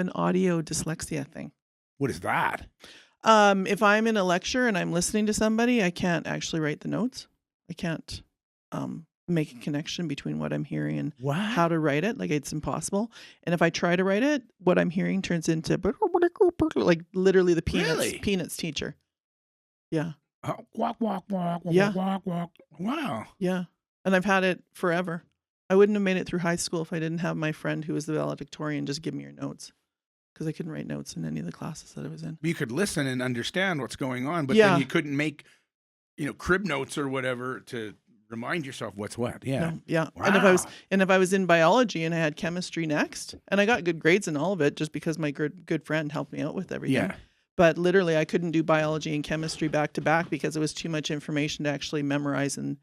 have an audio dyslexia thing. What is that? If I'm in a lecture and I'm listening to somebody, I can't actually write the notes. I can't make a connection between what I'm hearing and how to write it. Like, it's impossible. And if I try to write it, what I'm hearing turns into like literally the Peanuts teacher. Yeah. Walk, walk, walk, Yeah. walk, walk. Wow. Yeah. And I've had it forever. I wouldn't have made it through high school if I didn't have my friend who was the valedictorian just give me your notes, because I couldn't write notes in any of the classes that I was in. You could listen and understand what's going on, but Yeah. then you couldn't make, crib notes or whatever to remind yourself what's what. Yeah. No, yeah. Wow. And if I was in biology and I had chemistry next, and I got good grades in all of it just because my good friend helped me out with everything. Yeah. But literally I couldn't do biology and chemistry back to back because it was too much information to actually memorize and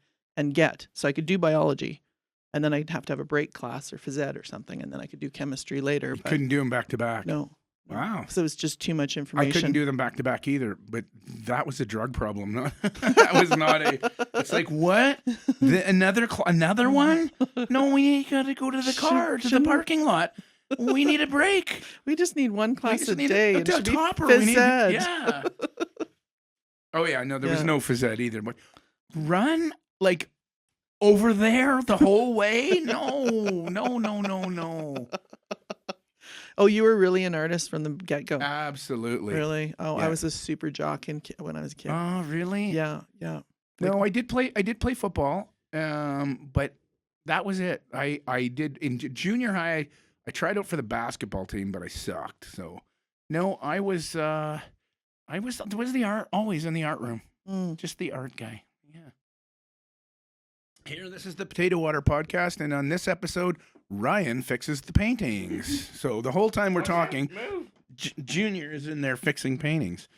get. So I could do biology, and then I'd have to have a break class or phys ed or something, and then I could do chemistry later. You couldn't do them back to back. No. Wow. So it was just too much information. I couldn't do them back to back either, but that was a drug problem. That was not it's like, what? Another one? No, we got to go to the car, to the parking lot. We need a break. We just need one class a need day. A It should be topper. phys ed. Yeah. Oh, yeah. No, there was no phys ed either. But run like over there the whole way? No. Oh, you were really an artist from the get-go. Absolutely. Really? Oh, Yeah. I was a super jock when I was a kid. Oh, really? Yeah. No, I did play football, but that was it. I did in junior high. I tried out for the basketball team, but I sucked. So, no, I was the art, always in the art room, just the art guy. Yeah. Here, this is the Potato Water Podcast, and on this episode, Ryan fixes the paintings. So the whole time we're talking, Junior is in there fixing paintings.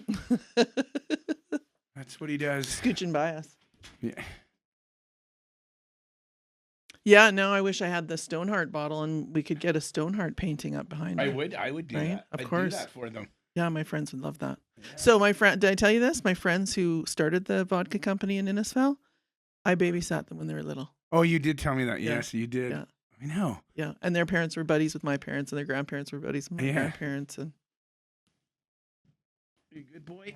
That's what he does. Scooching by us. Yeah. Yeah, now I wish I had the Stoneheart bottle and we could get a Stoneheart painting up behind me. I would do Right? that. Of I'd course. do that for them. Yeah, my friends would love that. Yeah. So did I tell you this? My friends who started the vodka company in Innisfil, I babysat them when they were little. Oh, you did tell me that. Yeah. Yes, you did. Yeah. I know. Yeah, and their parents were buddies with my parents, and their grandparents were buddies with my grandparents, and You're a good boy.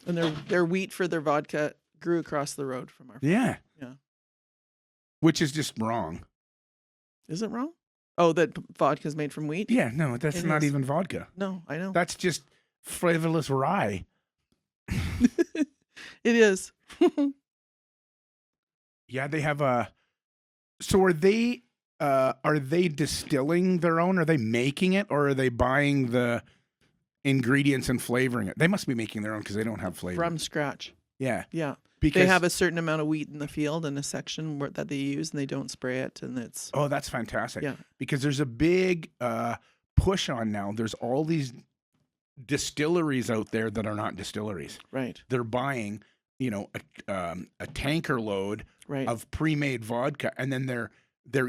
their wheat for their vodka grew across the road from our. Yeah. Yeah. Which is just wrong. Is it wrong? Oh, that vodka's made from wheat? Yeah, no, that's It not is. even vodka. No, I know. That's just flavorless rye. It is. Yeah, they have a. So are they distilling their own? Are they making it, or are they buying the ingredients and flavoring it? They must be making their own because they don't have flavor. From scratch. Yeah, Yeah. because They have a certain amount of wheat in the field and a section that they use, and they don't spray it, and it's. Oh, that's fantastic. Yeah. Because there's a big push on now. There's all these distilleries out there that are not distilleries. Right. They're buying, a tanker load Right. of pre-made vodka, and then they're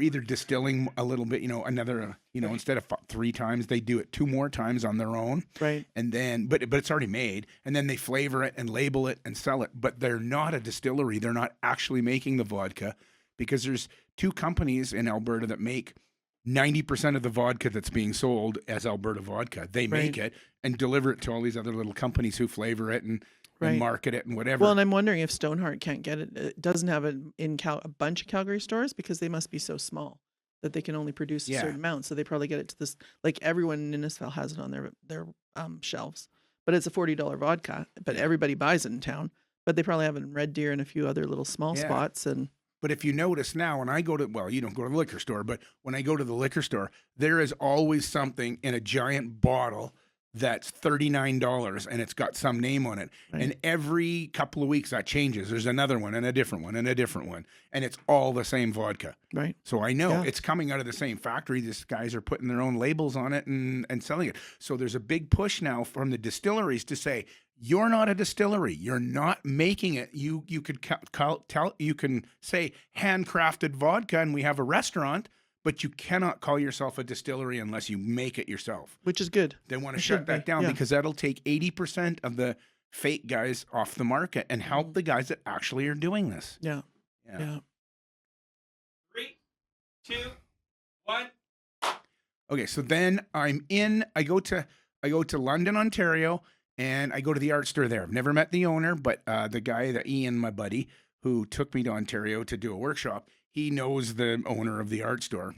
either distilling a little bit, another, instead of 3 times, they do it 2 more times on their own. Right. And then, but it's already made, and then they flavor it and label it and sell it. But they're not a distillery. They're not actually making the vodka, because there's 2 companies in Alberta that make 90% of the vodka that's being sold as Alberta vodka. They make it and deliver it to all these other little companies who flavor it and market it and whatever. Well, and I'm wondering if Stoneheart can't get it. It doesn't have it in a bunch of Calgary stores because they must be so small that they can only produce a certain amount. So they probably get it to this, like everyone in Innisfil has it on their shelves. But it's a $40 vodka, but everybody buys it in town. But they probably have it in Red Deer and a few other little small spots. But if you notice now, when I go to, you don't go to the liquor store, but when I go to the liquor store, there is always something in a giant bottle that's $39 and it's got some name on it. Right. And every couple of weeks that changes. There's another one and a different one and a different one. And it's all the same vodka. Right. So I know it's coming out of the same factory. These guys are putting their own labels on it and selling it. So there's a big push now from the distilleries to say, you're not a distillery. You're not making it. You could you can say handcrafted vodka and we have a restaurant, but you cannot call yourself a distillery unless you make it yourself. Which is good. They want to shut that down because that'll take 80% of the fake guys off the market and help the guys that actually are doing this. Yeah. 3, 2, 1. Okay, so then I go to London, Ontario, and I go to the art store there. I've never met the owner, but the guy, Ian, my buddy, who took me to Ontario to do a workshop, he knows the owner of the art store.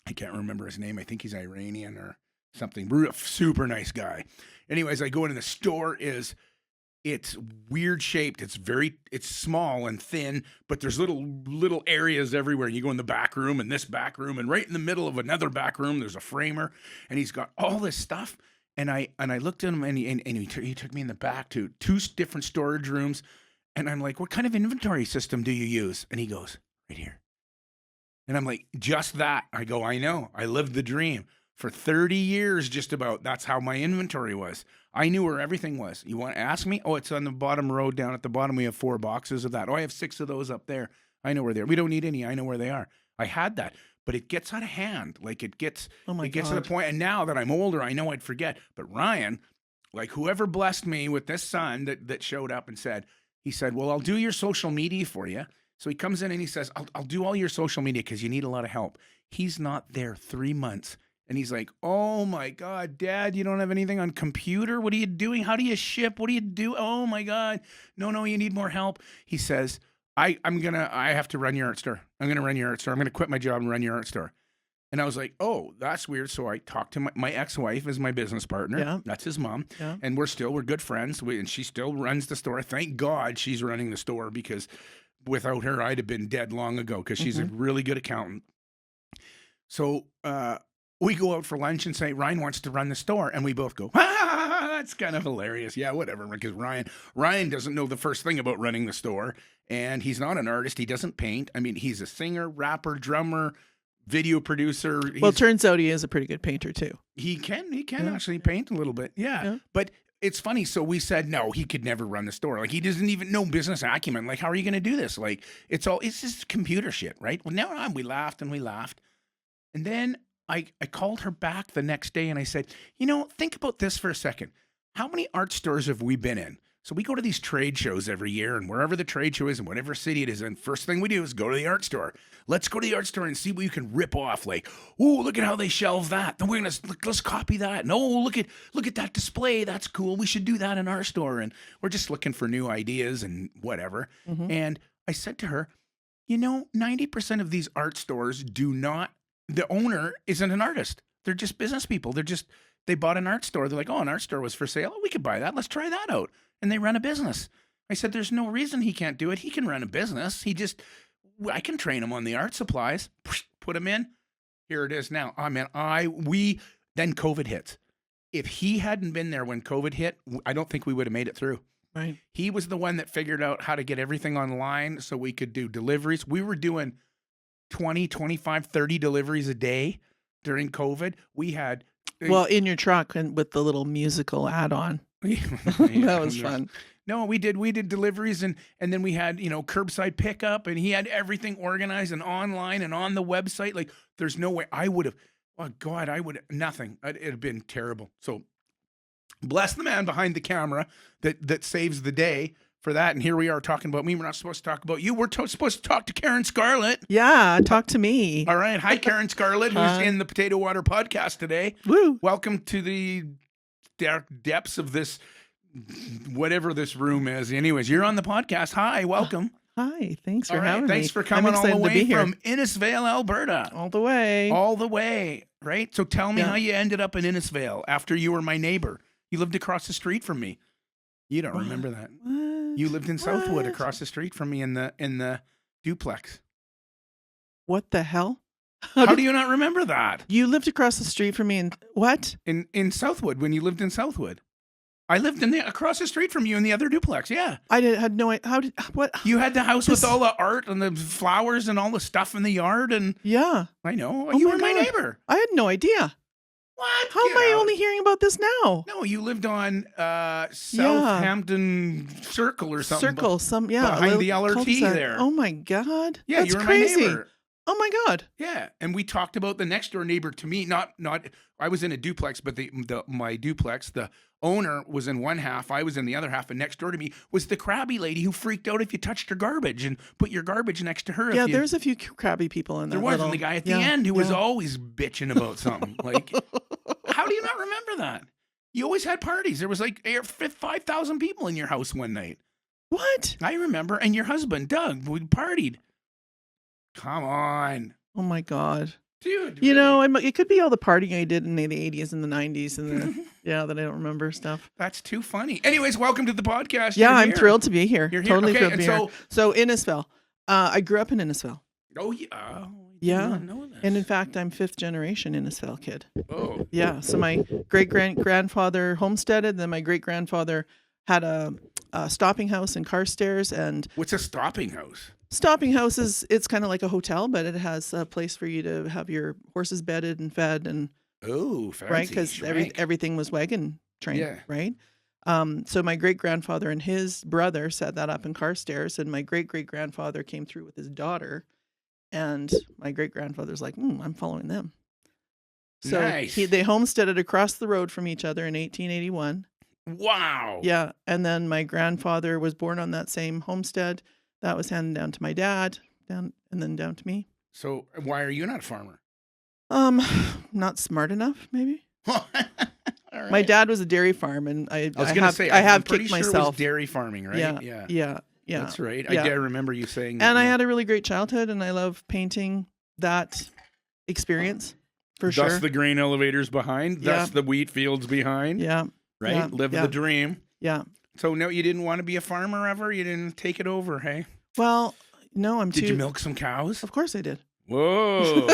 I can't remember his name. I think he's Iranian or something. Super nice guy. Anyways, I go into the store. It's weird shaped. It's small and thin, but there's little areas everywhere. You go in the back room and this back room, and right in the middle of another back room, there's a framer, and he's got all this stuff. And I looked at him, and he took me in the back to 2 different storage rooms, and I'm like, "What kind of inventory system do you use?" And he goes, "Right here." And I'm like, "Just that?" I go, "I know. I lived the dream for 30 years, just about. That's how my inventory was. I knew where everything was. You want to ask me? Oh, it's on the bottom row down at the bottom. We have 4 boxes of that. Oh, I have 6 of those up there. I know where they are. We don't need any. I know where they are." I had that, but it gets out of hand. Like it gets to the point. And now that I'm older, I know I'd forget. But Ryan, like whoever blessed me with this son that showed up and he said, "Well, I'll do your social media for you." So he comes in and he says, I'll do all your social media because you need a lot of help. He's not there 3 months. And he's like, "Oh my God, Dad, you don't have anything on computer? What are you doing? How do you ship? What do you do? Oh my God. No, you need more help." He says, I have to run your art store. I'm going to run your art store. I'm going to quit my job and run your art store. And I was like, "Oh, that's weird." So I talked to my ex-wife is my business partner. Yeah. That's his mom. Yeah. And we're good friends. And she still runs the store. Thank God she's running the store, because without her, I'd have been dead long ago, because she's a really good accountant. So we go out for lunch and say, "Ryan wants to run the store." And we both go, "Ah, that's kind of hilarious." Yeah, whatever. Because Ryan doesn't know the first thing about running the store. And he's not an artist. He doesn't paint. I mean, he's a singer, rapper, drummer, video producer. Well, it turns out he is a pretty good painter too. He can actually paint a little bit. Yeah. But it's funny. So we said, no, he could never run the store. Like, he doesn't even know business acumen. Like, how are you going to do this? Like, it's just computer shit, right? Well, now we laughed. And then I called her back the next day and I said, think about this for a second. How many art stores have we been in? So we go to these trade shows every year, and wherever the trade show is in whatever city it is in, first thing we do is go to the art store. Let's go to the art store and see what you can rip off. Like, "Oh, look at how they shelve that. Then let's copy that. No, look at that display. That's cool. We should do that in our store." And we're just looking for new ideas and whatever. Mm-hmm. And I said to her, 90% of these art stores the owner isn't an artist. They're just business people. They bought an art store. They're like, "Oh, an art store was for sale. Oh, we could buy that. Let's try that out." And they run a business. I said, "There's no reason he can't do it. He can run a business. I can train him on the art supplies, put him in. Here it is now." Then COVID hits. If he hadn't been there when COVID hit, I don't think we would have made it through. Right. He was the one that figured out how to get everything online so we could do deliveries. We were doing 20, 25, 30 deliveries a day during COVID. We had... Well, in your truck and with the little musical add-on. That was fun. No, we did deliveries, and then we had, curbside pickup, and he had everything organized and online and on the website. Like, there's no way I would have, nothing. It'd have been terrible. So bless the man behind the camera that saves the day for that. And here we are talking about me. We're not supposed to talk about you. We're supposed to talk to Karen Scarlett. Yeah, talk to me. All right. Hi, Karen Scarlett, who's in the Potato Water podcast today. Woo. Welcome to the dark depths of this, whatever this room is. Anyways, you're on the podcast. Hi, welcome. Hi, thanks for having me. Thanks for coming all the way from Innisfail, Alberta. All the way, right? So tell me how you ended up in Innisfail after you were my neighbor. You lived across the street from me. You don't remember that. What? You lived in Southwood across the street from me in the duplex. What the hell? How do you not remember that? You lived across the street from me in what? In Southwood, when you lived in Southwood. I lived across the street from you in the other duplex. Yeah. Had no idea. What? You had the house with all the art and the flowers and all the stuff in the yard. And yeah. I know. You were my neighbor. I had no idea. What? How am I only hearing about this now? No, you lived on Southampton Circle or something. Behind the LRT there. Oh my God. Yeah, that's you were crazy. my neighbor. Oh my God. Yeah, and we talked about the next door neighbor to me. Not I was in a duplex, but my duplex, the owner was in one half, I was in the other half, and next door to me was the crabby lady who freaked out if you touched her garbage and put your garbage next to her. Yeah, there's a few crabby people in that. There was, and the guy at the end who was always bitching about something. Like, how do you not remember that? You always had parties. There was like 5,000 people in your house one night. What? I remember, and your husband, Doug, we partied. Come on. Oh my God. Dude. You know, it could be all the partying I did in the 80s and the 90s and that I don't remember stuff. That's too funny. Anyways, welcome to the podcast. Yeah, I'm thrilled to be here. You're here. Totally Okay, thrilled to be here. So Innisfil. I grew up in Innisfil. Oh, yeah. Oh, yeah. I did not know this. And in fact, I'm 5th generation Innisfil kid. Oh. Yeah. So my great-grandfather homesteaded, then my great-grandfather had a stopping house and Carstairs. And what's a stopping house? Stopping house it's kind of like a hotel, but it has a place for you to have your horses bedded and fed and fancy, right, because everything was wagon trained, right? So my great grandfather and his brother set that up in Carstairs, and my great grandfather came through with his daughter, and my great grandfather's like, I'm following them. So nice. They homesteaded across the road from each other in 1881. Wow. Yeah, and then my grandfather was born on that same homestead. That was handed down to my dad, and then down to me. So why are you not a farmer? Not smart enough, maybe. All right. My dad was a dairy farm, and I have kicked myself. It was dairy farming, right? Yeah. That's right. Yeah. I remember you saying that. And I had a really great childhood, and I love painting that experience for sure. Thus the grain elevators behind. Thus the wheat fields behind. Yeah. Right? Yeah. Live the dream. Yeah. So no, you didn't want to be a farmer ever? You didn't take it over, hey? Well, no, Did you milk some cows? Of course I did. Whoa.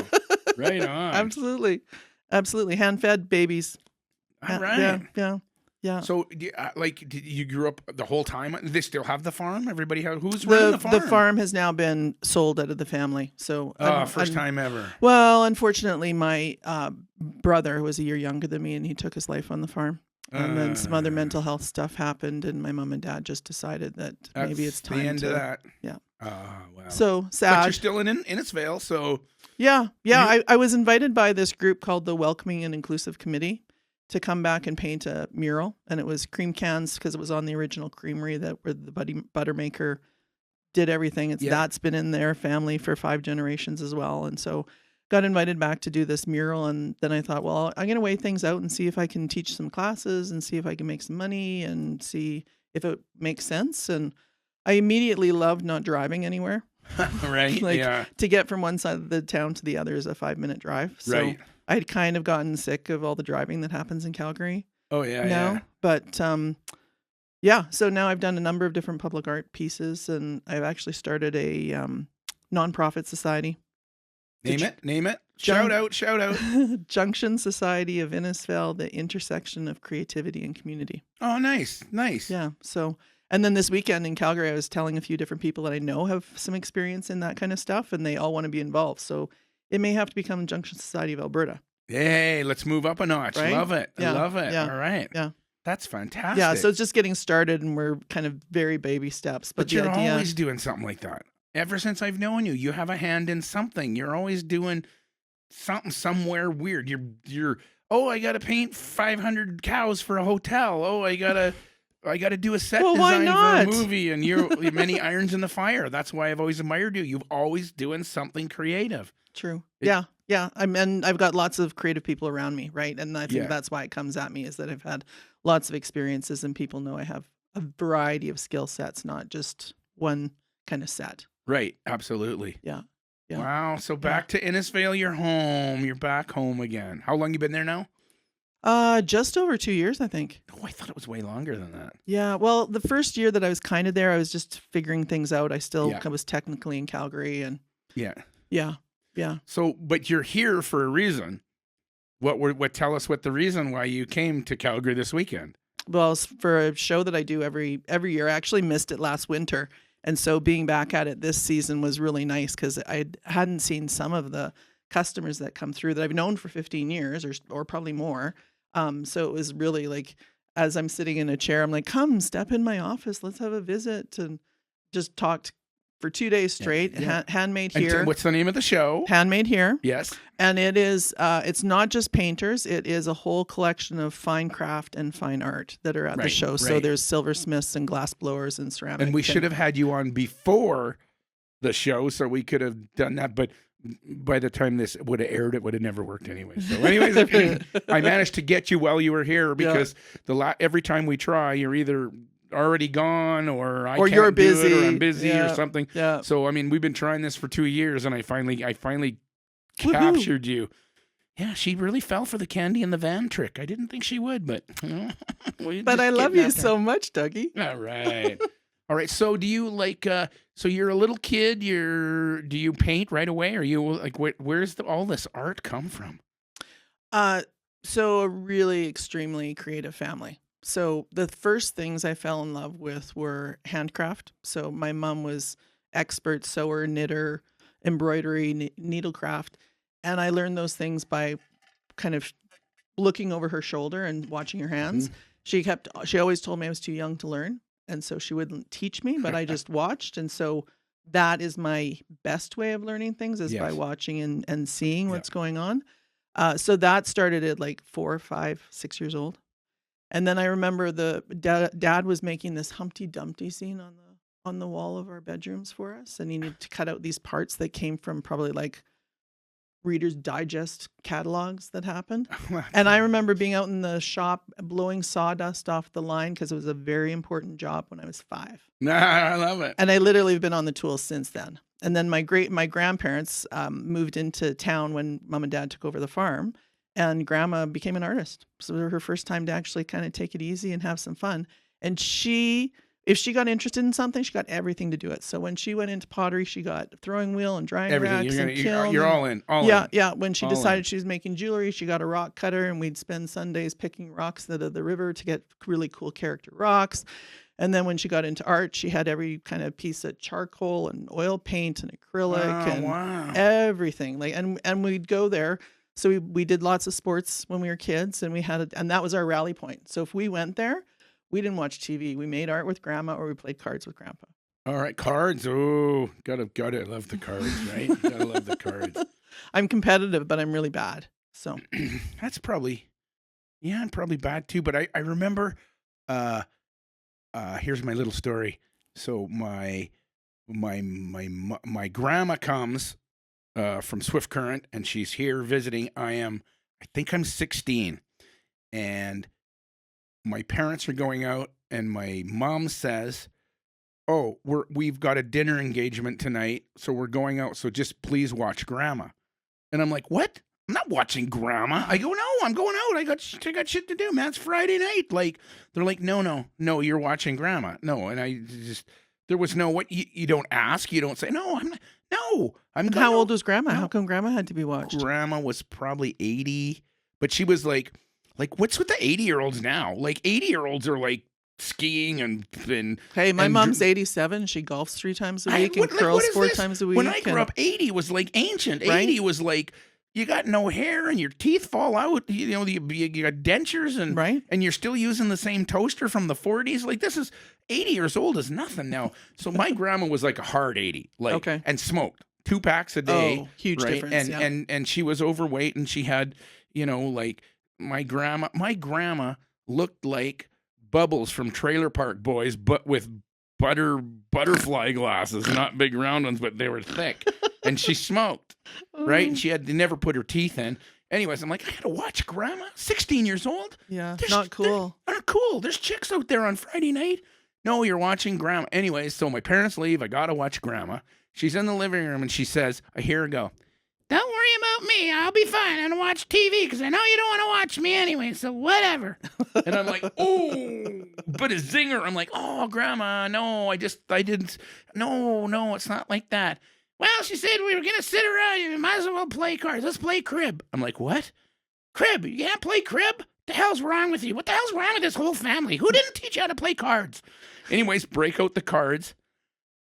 Right on. Absolutely. Hand-fed babies. All right. Yeah. So, did you grew up the whole time? They still have the farm? Everybody who's running the farm? The farm has now been sold out of the family. So, first time ever. Well, unfortunately, my brother was a year younger than me, and he took his life on the farm. And then some other mental health stuff happened, and my mom and dad just decided that maybe it's time the end of that. Yeah. Oh, wow. So sad. But you're still in Innisfil, so. Yeah. I was invited by this group called the Welcoming and Inclusive Committee to come back and paint a mural, and it was cream cans because it was on the original creamery where the butter maker did everything. That's been in their family for 5 generations as well, and so got invited back to do this mural. And then I thought, well, I'm going to weigh things out and see if I can teach some classes and see if I can make some money and see if it makes sense. And I immediately loved not driving anywhere. Right. To get from one side of the town to the other is a 5-minute drive. So I had kind of gotten sick of all the driving that happens in Calgary. Oh, yeah. Now. Yeah. But so now I've done a number of different public art pieces, and I've actually started a nonprofit society. Name it. Shout out. Junction Society of Innisfil, the intersection of creativity and community. Oh, nice. Yeah. So, and then this weekend in Calgary, I was telling a few different people that I know have some experience in that kind of stuff, and they all want to be involved. So it may have to become Junction Society of Alberta. Hey, let's move up a notch. Right? Love it. Yeah. I love it. Yeah. All right. Yeah. That's fantastic. Yeah. So it's just getting started, and we're kind of very baby steps. But you're always doing something like that. Ever since I've known you, you have a hand in something. You're always doing something somewhere weird. You're I got to paint 500 cows for a hotel. Oh, I got to do a set design for a movie, and you're many irons in the fire. That's why I've always admired you. You're always doing something creative. True. Yeah. And I've got lots of creative people around me, right? And I think that's why it comes at me, is that I've had lots of experiences, and people know I have a variety of skill sets, not just one kind of set. Right. Absolutely. Yeah. Wow. So back to Innisfil, you're home. You're back home again. How long you been there now? Just over 2 years, I think. Oh, I thought it was way longer than that. Yeah. Well, the first year that I was kind of there, I was just figuring things out. I still was technically in Calgary, and yeah. So, but you're here for a reason. Tell us what the reason why you came to Calgary this weekend. Well, it's for a show that I do every year. I actually missed it last winter. And so being back at it this season was really nice, because I hadn't seen some of the customers that come through that I've known for 15 years or probably more. So it was really like, as I'm sitting in a chair, I'm like, come step in my office. Let's have a visit, and just talked for 2 days straight. Handmade here. What's the name of the show? Handmade here. Yes. And it is, it's not just painters. It is a whole collection of fine craft and fine art that are at the show. So there's silversmiths and glass blowers and ceramic. And we should have had you on before the show, so we could have done that. But by the time this would have aired, it would have never worked anyway. So anyways, I managed to get you while you were here because every time we try, you're either already gone or you're busy or I'm busy or something. Yeah. So I mean, we've been trying this for 2 years, and I finally captured you. Yeah, she really fell for the candy in the van trick. I didn't think she would, but but I love you so much, Dougie. All right. All right. So do you so you're a little kid, do you paint right away? Or you like, where's all this art come from? So a really extremely creative family. So the first things I fell in love with were handcraft. So my mom was expert sewer, knitter, embroidery, needlecraft. And I learned those things by kind of looking over her shoulder and watching her hands. Mm-hmm. She always told me I was too young to learn. And so she wouldn't teach me, but I just watched. And so that is my best way of learning things is by watching and seeing what's going on. So that started at like 4, 5, 6 years old. And then I remember the dad was making this Humpty Dumpty scene on the wall of our bedrooms for us. And he needed to cut out these parts that came from probably like Reader's Digest catalogs that happened. And I remember being out in the shop blowing sawdust off the line because it was a very important job when I was 5. I love it. And I literally have been on the tools since then. And then my grandparents moved into town when mom and dad took over the farm, and grandma became an artist. So it was her first time to actually kind of take it easy and have some fun. And if she got interested in something, she got everything to do it. So when she went into pottery, she got throwing wheel and drying racks and kiln. You're all in. Yeah. When she decided she was making jewelry, she got a rock cutter, and we'd spend Sundays picking rocks out of the river to get really cool character rocks. And then when she got into art, she had every kind of piece of charcoal and oil paint and acrylic everything. And we'd go there. So we did lots of sports when we were kids, and and that was our rally point. So if we went there, we didn't watch TV. We made art with grandma, or we played cards with grandpa. All right, cards. Oh, gotta love the cards, right? Gotta love the cards. I'm competitive, but I'm really bad. So that's probably, I'm probably bad too. But I remember, here's my little story. So my grandma comes from Swift Current, and she's here visiting. I think I'm 16, and my parents are going out, and my mom says, "Oh, we've got a dinner engagement tonight, so we're going out. So just please watch Grandma." And I'm like, "What? I'm not watching Grandma." I go, "No, I'm going out. I got shit to do, man. It's Friday night." Like, they're like, "No, you're watching Grandma." No, and I just, there was no, what, you don't ask, you don't say, "No, I'm not." No, I'm. How old was Grandma? No. How come Grandma had to be watched? Grandma was probably 80, but she was like, what's with the 80-year-olds now? Like 80-year-olds are like skiing and hey, my mom's 87. She golfs 3 times a week and curls 4 times a week. When I grew up, 80 was like ancient. Right? 80 was like, you got no hair and your teeth fall out. You know, you got dentures and you're still using the same toaster from the 40s. Like, this is 80 years old is nothing now. So my grandma was like a hard 80, and smoked 2 packs a day. Oh, huge difference. And she was overweight, and she had, like, my grandma looked like Bubbles from Trailer Park Boys, but with butterfly glasses, not big round ones, but they were thick. And she smoked, right? And she had to never put her teeth in. Anyways, I'm like, I gotta watch Grandma. 16 years old. Yeah, not cool. Not cool. There's chicks out there on Friday night. No, you're watching Grandma. Anyways, so my parents leave. I gotta watch Grandma. She's in the living room, and she says, I hear her go, "Don't worry about me. I'll be fine. I'm gonna watch TV because I know you don't want to watch me anyway, so whatever." And I'm like, oh, but a zinger. I'm like, "Oh, Grandma, no, I didn't. No, it's not like that." "Well, she said we were gonna sit around. You might as well play cards. Let's play crib." I'm like, "What? Crib? You can't play crib? The hell's wrong with you? What the hell's wrong with this whole family? Who didn't teach you how to play cards?" Anyways, break out the cards.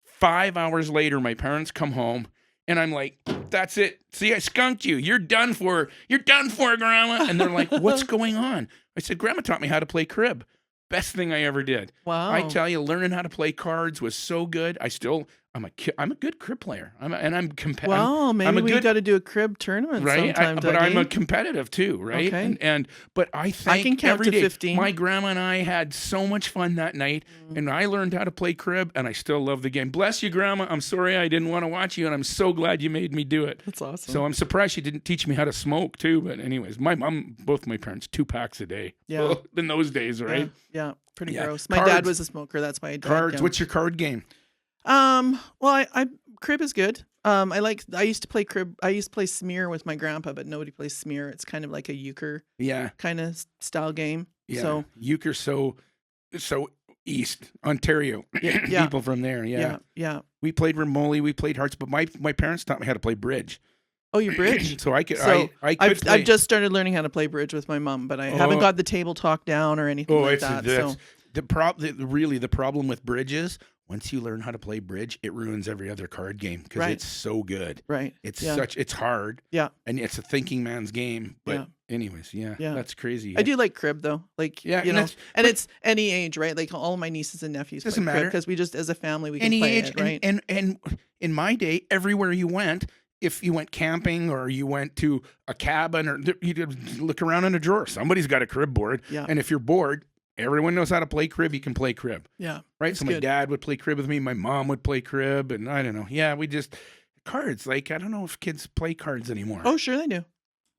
5 hours later, my parents come home, and I'm like, "That's it. See, I skunked you. You're done for. You're done for, Grandma." And they're like, "What's going on?" I said, "Grandma taught me how to play crib. Best thing I ever did." Wow. I tell you, learning how to play cards was so good. I'm a good crib player. I'm competitive. Well, maybe we got to do a crib tournament sometime. But I'm a competitive too, right? Okay. But I think I can count every to day, 15. my grandma and I had so much fun that night, and I learned how to play crib, and I still love the game. Bless you, Grandma. I'm sorry I didn't want to watch you, and I'm so glad you made me do it. That's awesome. So I'm surprised she didn't teach me how to smoke too. But anyways, my mom, both my parents, 2 packs a day. Yeah. In those days, right? Yeah. Pretty Yeah. gross. My Cards. dad was a smoker. That's why I died Cards. young. What's your card game? Well, I crib is good. I used to play crib. I used to play smear with my grandpa, but nobody plays smear. It's kind of like a euchre kind of style game. Yeah. So euchre, so East Ontario. Yeah. People from there. Yeah. We played Remoli, we played hearts, but my parents taught me how to play bridge. Oh, you bridge? So I could. So I could. Play. I've just started learning how to play bridge with my mom, but I haven't got the table talk down or anything like that. So the problem with bridge is once you learn how to play bridge, it ruins every other card game because it's so good. Right. It's hard. Yeah. And it's a thinking man's game. But anyways, that's crazy. I do like crib though. Like and it's any age, right? Like all my nieces and nephews doesn't play matter crib because we just as a family we can any play age, it, right? And in my day, everywhere you went, if you went camping or you went to a cabin or you could look around in a drawer, somebody's got a crib board. Yeah. And if you're bored, everyone knows how to play crib. You can play crib. Yeah. Right. So my dad would play crib with me. My mom would play crib. And I don't know. Yeah. We just cards. Like, I don't know if kids play cards anymore. Oh, sure they do.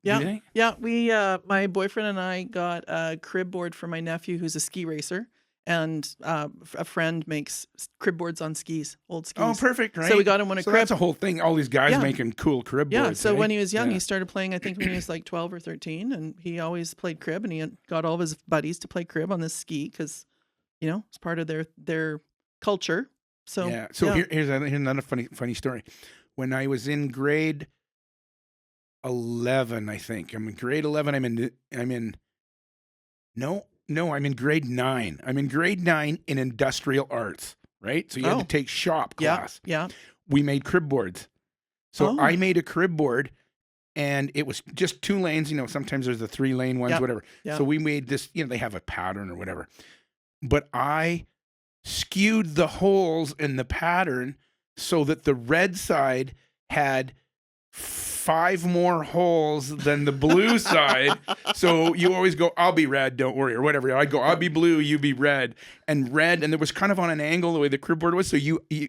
Yeah. Do they? Yeah. We, my boyfriend and I got a crib board for my nephew who's a ski racer. And a friend makes crib boards on skis, old skis. Oh, perfect, right? So we got him one a crib. That's a whole thing. All these guys making cool crib boards. Yeah, so when he was young, he started playing, I think when he was like 12 or 13, and he always played crib, and he got all of his buddies to play crib on this ski because, it's part of their culture. So here's another funny story. When I was in grade 11, I think. I'm in grade 11. I'm in grade 9. I'm in grade 9 in industrial arts, right? So you had to take shop class. Yeah. We made crib boards. So I made a crib board, and it was just 2 lanes. Sometimes there's the 3-lane ones, whatever. Yeah. So we made this, they have a pattern or whatever. But I skewed the holes in the pattern so that the red side had 5 more holes than the blue side. So you always go, I'll be red, don't worry, or whatever. I go, I'll be blue, you be red. And there was kind of on an angle the way the crib board was. So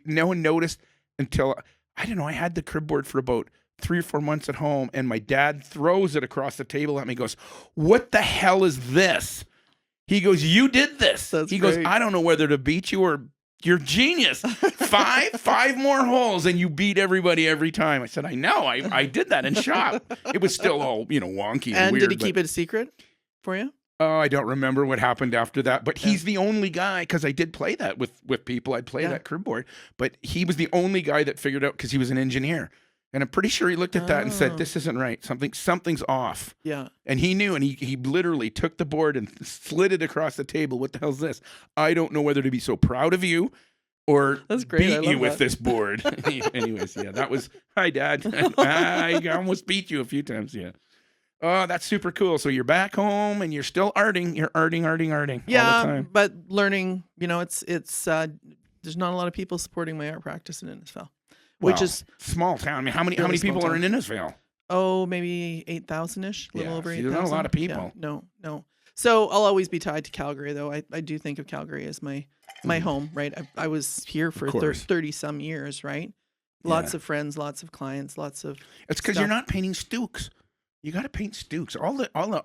no one noticed until, I don't know, I had the crib board for about 3 or 4 months at home, and my dad throws it across the table at me, goes, what the hell is this? He goes, you did this. That's he great. goes, I don't know whether to beat you or you're genius. 5 more holes and you beat everybody every time. I said, I know. I did that in shop. It was still all, wonky and weird. Did he keep it a secret for you? Oh, I don't remember what happened after that. But he's the only guy, because I did play that with people. I'd play that crib board. But he was the only guy that figured out, because he was an engineer. And I'm pretty sure he looked at that and said, this isn't right. Something's off. Yeah. And he knew, and he literally took the board and slid it across the table. What the hell's this? I don't know whether to be so proud of you or beat you with this board. Anyways, that was, hi, Dad. I almost beat you a few times, Oh, that's super cool. So you're back home and you're still arting. You're arting all the time. But learning, it's there's not a lot of people supporting my art practice in Innisfail. Which is small town. I mean, how many people are in Innisfail? Oh, maybe 8,000-ish, a little over 8,000. There's not a lot of people. Yeah, no. So I'll always be tied to Calgary, though. I do think of Calgary as my home, right? I was here for 30 some years, right? Lots of friends, lots of clients, lots of. It's because you're not painting Stooks. You got to paint Stooks. All the my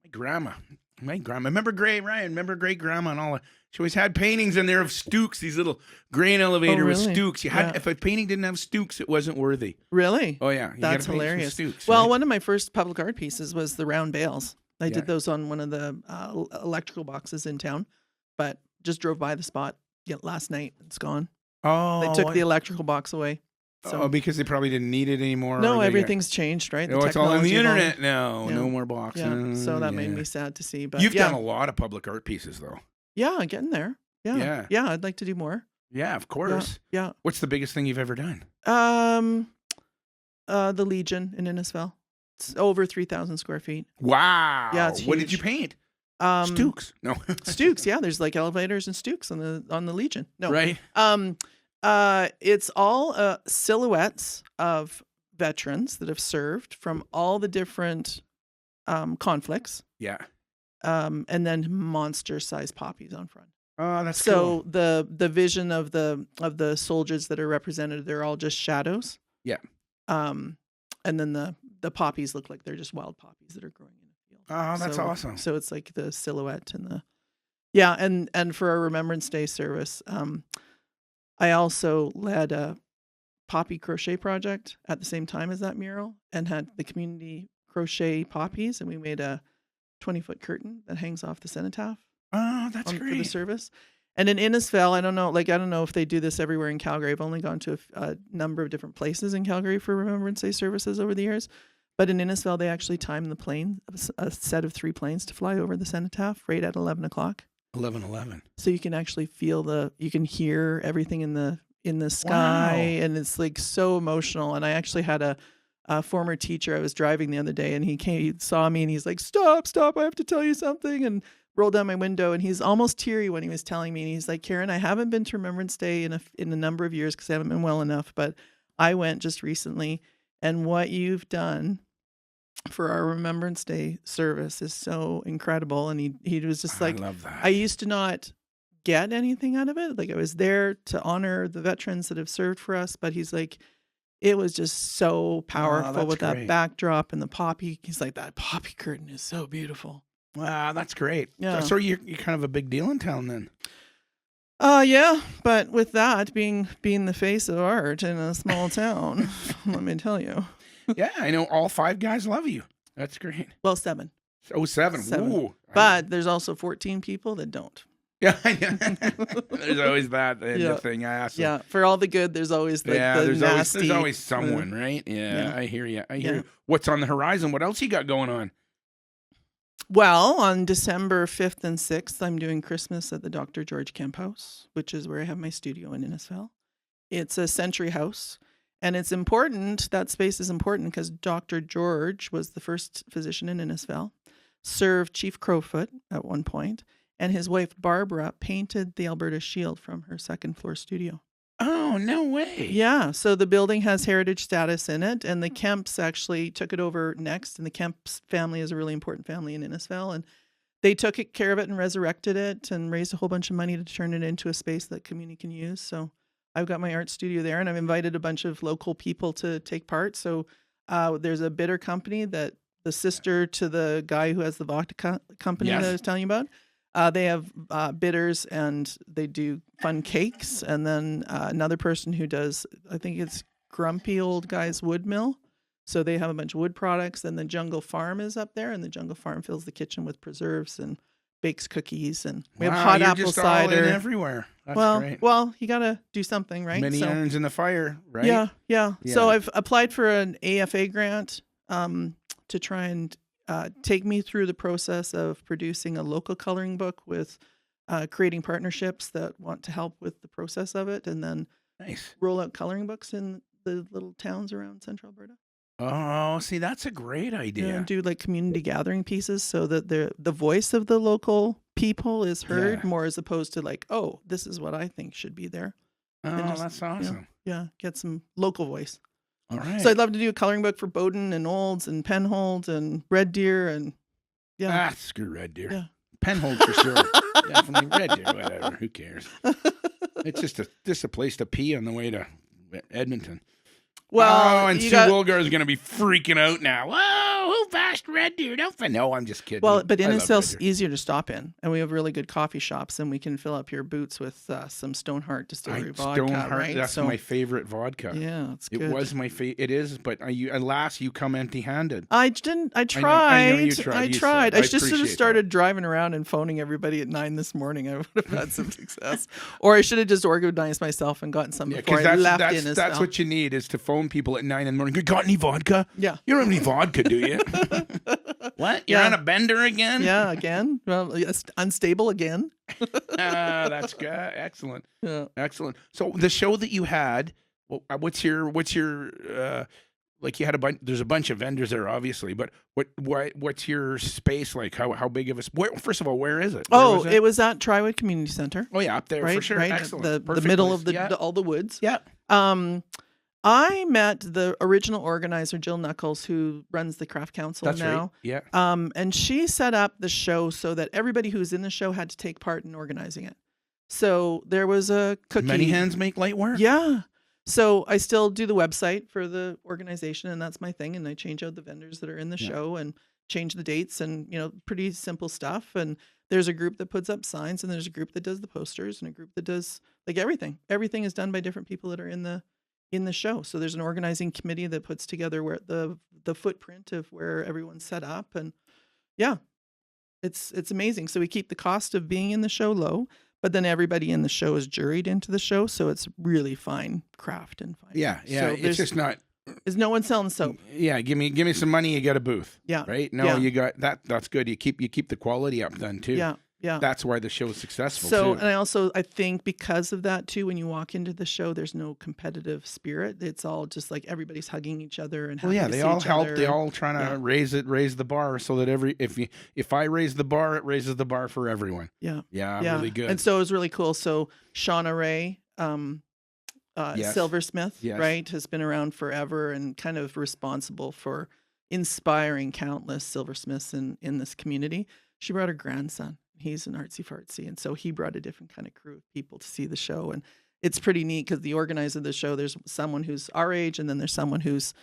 grandma. Remember Gray Ryan? Remember great grandma and all that. She always had paintings in there of Stooks, these little grain elevator with Stooks. You had if a painting didn't have Stooks, it wasn't worthy. Really? Oh yeah, that's hilarious. Stooks, well, one of my first public art pieces was the round bales. I did those on one of the electrical boxes in town, but just drove by the spot last night. It's gone. Oh, they took the electrical box away. So, because they probably didn't need it anymore. No, everything's changed, right? It's all on the internet now. No more boxes. Yeah. So that made me sad to see. But you've done a lot of public art pieces, though. Yeah, getting there. Yeah. I'd like to do more. Yeah, of course. Yeah. What's the biggest thing you've ever done? The Legion in Innisfail. It's over 3,000 square feet. Wow. Yeah, it's huge. What did you paint? Stooks. No. Stooks. Yeah, there's like elevators and Stooks on the Legion. No. Right. It's all silhouettes of veterans that have served from all the different conflicts. Yeah. And then monster-sized poppies on front. Oh, that's So cool. the vision of the soldiers that are represented, they're all just shadows. Yeah. And then the poppies look like they're just wild poppies that are growing in a field. Oh, that's awesome. So it's like the silhouette and and for our Remembrance Day service, I also led a poppy crochet project at the same time as that mural and had the community crochet poppies, and we made a 20-foot curtain that hangs off the cenotaph. Oh, that's For the great. service. And in Innisfil, I don't know if they do this everywhere in Calgary. I've only gone to a number of different places in Calgary for Remembrance Day services over the years. But in Innisfil, they actually time the plane, a set of 3 planes to fly over the cenotaph right at 11 o'clock. 11:11. So you can actually you can hear everything in the sky. Wow. And it's like so emotional. And I actually had a former teacher. I was driving the other day and he saw me and he's like, stop, I have to tell you something. And rolled down my window and he's almost teary when he was telling me. And he's like, Karen, I haven't been to Remembrance Day in a number of years because I haven't been well enough, but I went just recently. And what you've done for our Remembrance Day service is so incredible. And he was just like, I love that. I used to not get anything out of it. Like I was there to honor the veterans that have served for us, but he's like, it was just so powerful with that backdrop and the poppy. He's like, that poppy curtain is so beautiful. Wow, that's great. Yeah. So you're kind of a big deal in town then. Yeah, but with that being the face of art in a small town, let me tell you. Yeah, I know all 5 guys love you. That's great. Well, 7. Oh, 7. 7. Ooh. But there's also 14 people that don't. Yeah, there's always that thing. I asked. Yeah, for all the good, there's always the nasty. There's always someone, right? Yeah, I hear you. I hear you. What's on the horizon? What else you got going on? Well, on December 5th and 6th, I'm doing Christmas at the Dr. George Kemp House, which is where I have my studio in Innisfil. It's a century house, and it's important. That space is important because Dr. George was the first physician in Innisfil, served Chief Crowfoot at one point, and his wife Barbara painted the Alberta Shield from her second floor studio. Oh, no way. Yeah, so the building has heritage status in it, and the Kemps actually took it over next, and the Kemps family is a really important family in Innisfil, and they took care of it and resurrected it and raised a whole bunch of money to turn it into a space that community can use. So I've got my art studio there, and I've invited a bunch of local people to take part. So there's a bitter company that the sister to the guy who has the vodka company that I was telling you about. They have bitters and they do fun cakes. And then another person who does, I think it's Grumpy Old Guy's Wood Mill. So they have a bunch of wood products. And the Jungle Farm is up there. And the Jungle Farm fills the kitchen with preserves and bakes cookies. And we have hot apple cider. All in everywhere. That's great. Well, you got to do something, right? Many irons in the fire, right? Yeah. So I've applied for an AFA grant to try and take me through the process of producing a local coloring book with creating partnerships that want to help with the process of it, and then roll out coloring books in the little towns around Central Alberta. Oh, see, that's a great idea. And do like community gathering pieces so that the voice of the local people is heard more as opposed to like, oh, this is what I think should be there. Oh, that's awesome. Get some local voice. All right. So I'd love to do a coloring book for Bowden and Olds and Penhold and Red Deer and screw Red Deer. Yeah. Penhold for sure. Definitely Red Deer, whatever. Who cares? It's just a place to pee on the way to Edmonton. Well, and Sue Woolgar is going to be freaking out now. Whoa, who bashed Red Deer? No, I'm just kidding. Well, but Innisfil's easier to stop in, and we have really good coffee shops, and we can fill up your boots with some Stoneheart Distillery vodka. Right? That's my favorite vodka. Yeah, it's good. It was my favorite. It is, but alas, you come empty-handed. I didn't. I tried. I know you tried. I tried. I just should have started driving around and phoning everybody at 9 this morning. I would have had some success. Or I should have just organized myself and gotten some before I left Innisfil. That's what you need is to phone people at 9 in the morning. You got any vodka? Yeah. You don't have any vodka, do you? What? You're on a bender again? Yeah, again. Well, unstable again. That's good. Excellent. Yeah. Excellent. So the show that you had, what's your like you had there's a bunch of vendors there, obviously, but what's your space like? How big of a first of all, where is it? Oh, it was at Triwood Community Center. Oh yeah, up there right, for sure. Right, Excellent. the middle of all the woods. Yeah. I met the original organizer, Jill Knuckles, who runs the Craft Council now. Right. Yeah. And she set up the show so that everybody who's in the show had to take part in organizing it. So there was a cookie. Many hands make light work. Yeah. So I still do the website for the organization, and that's my thing. And I change out the vendors that are in the show and change the dates and, pretty simple stuff. And there's a group that puts up signs, and there's a group that does the posters, and a group that does like everything. Everything is done by different people that are in the show. So there's an organizing committee that puts together where the footprint of where everyone's set up. And yeah, it's amazing. So we keep the cost of being in the show low, but then everybody in the show is juried into the show. So it's really fine craft and fine. Yeah. Yeah. So it's just not. There's no one selling soap. Yeah. Give me some money. You get a booth. Yeah. Right. No, you got that. That's good. You keep the quality up then too. Yeah. Yeah. That's why the show is successful so, too. And I think because of that too, when you walk into the show, there's no competitive spirit. It's all just like everybody's hugging each other and they all help. They all trying to raise the bar so that if I raise the bar, it raises the bar for everyone. Yeah. Yeah. Really good. And so it was really cool. So Shauna Ray, Silversmith, right, has been around forever and kind of responsible for inspiring countless silversmiths in this community. She brought her grandson. He's an artsy-fartsy, and so he brought a different kind of crew of people to see the show. And it's pretty neat because the organizer of the show, there's someone who's our age, and then there's someone who's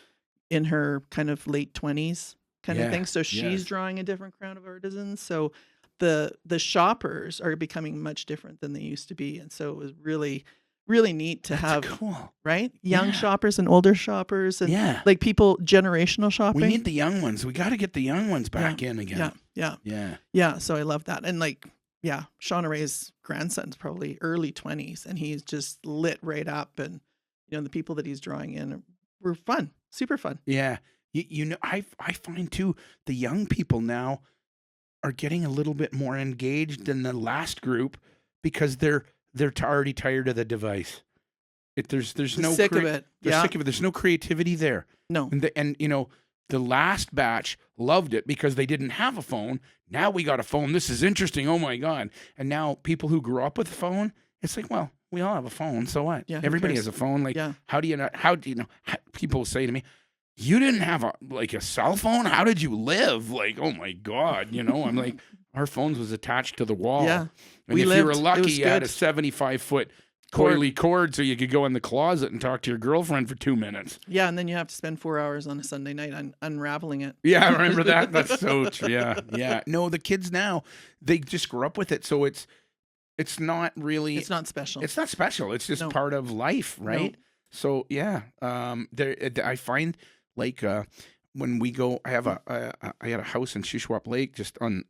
in her kind of late 20s kind of thing. So she's drawing a different crowd of artisans. So the shoppers are becoming much different than they used to be. And so it was really, really neat to have right young shoppers and older shoppers and like people generational shopping. We need the young ones. We got to get the young ones back in again. Yeah. So I love that. And like Shauna Ray's grandson's probably early 20s, and he's just lit right up. And the people that he's drawing in were fun, super fun. Yeah. I find too the young people now are getting a little bit more engaged than the last group because they're already tired of the device. There's no sick of it. They're sick of it. There's no creativity there. No. And the last batch loved it because they didn't have a phone. Now we got a phone. This is interesting. Oh my God. And now people who grew up with a phone, it's like, well, we all have a phone. So what? Yeah, everybody has a phone. Like, how do you know? People say to me, you didn't have a cell phone? How did you live? Like, oh my God. I'm like, our phones was attached to the wall. Yeah. And if you were lucky, you had a 75-foot coily cord so you could go in the closet and talk to your girlfriend for 2 minutes. Yeah, and then you have to spend 4 hours on a Sunday night unraveling it. Yeah, I remember that. That's so true. Yeah. No, the kids now, they just grew up with it, so it's not really... It's not special. It's not special. It's just part of life, right? No. So, yeah. I find, like... when we go, I had a house in Shuswap Lake just on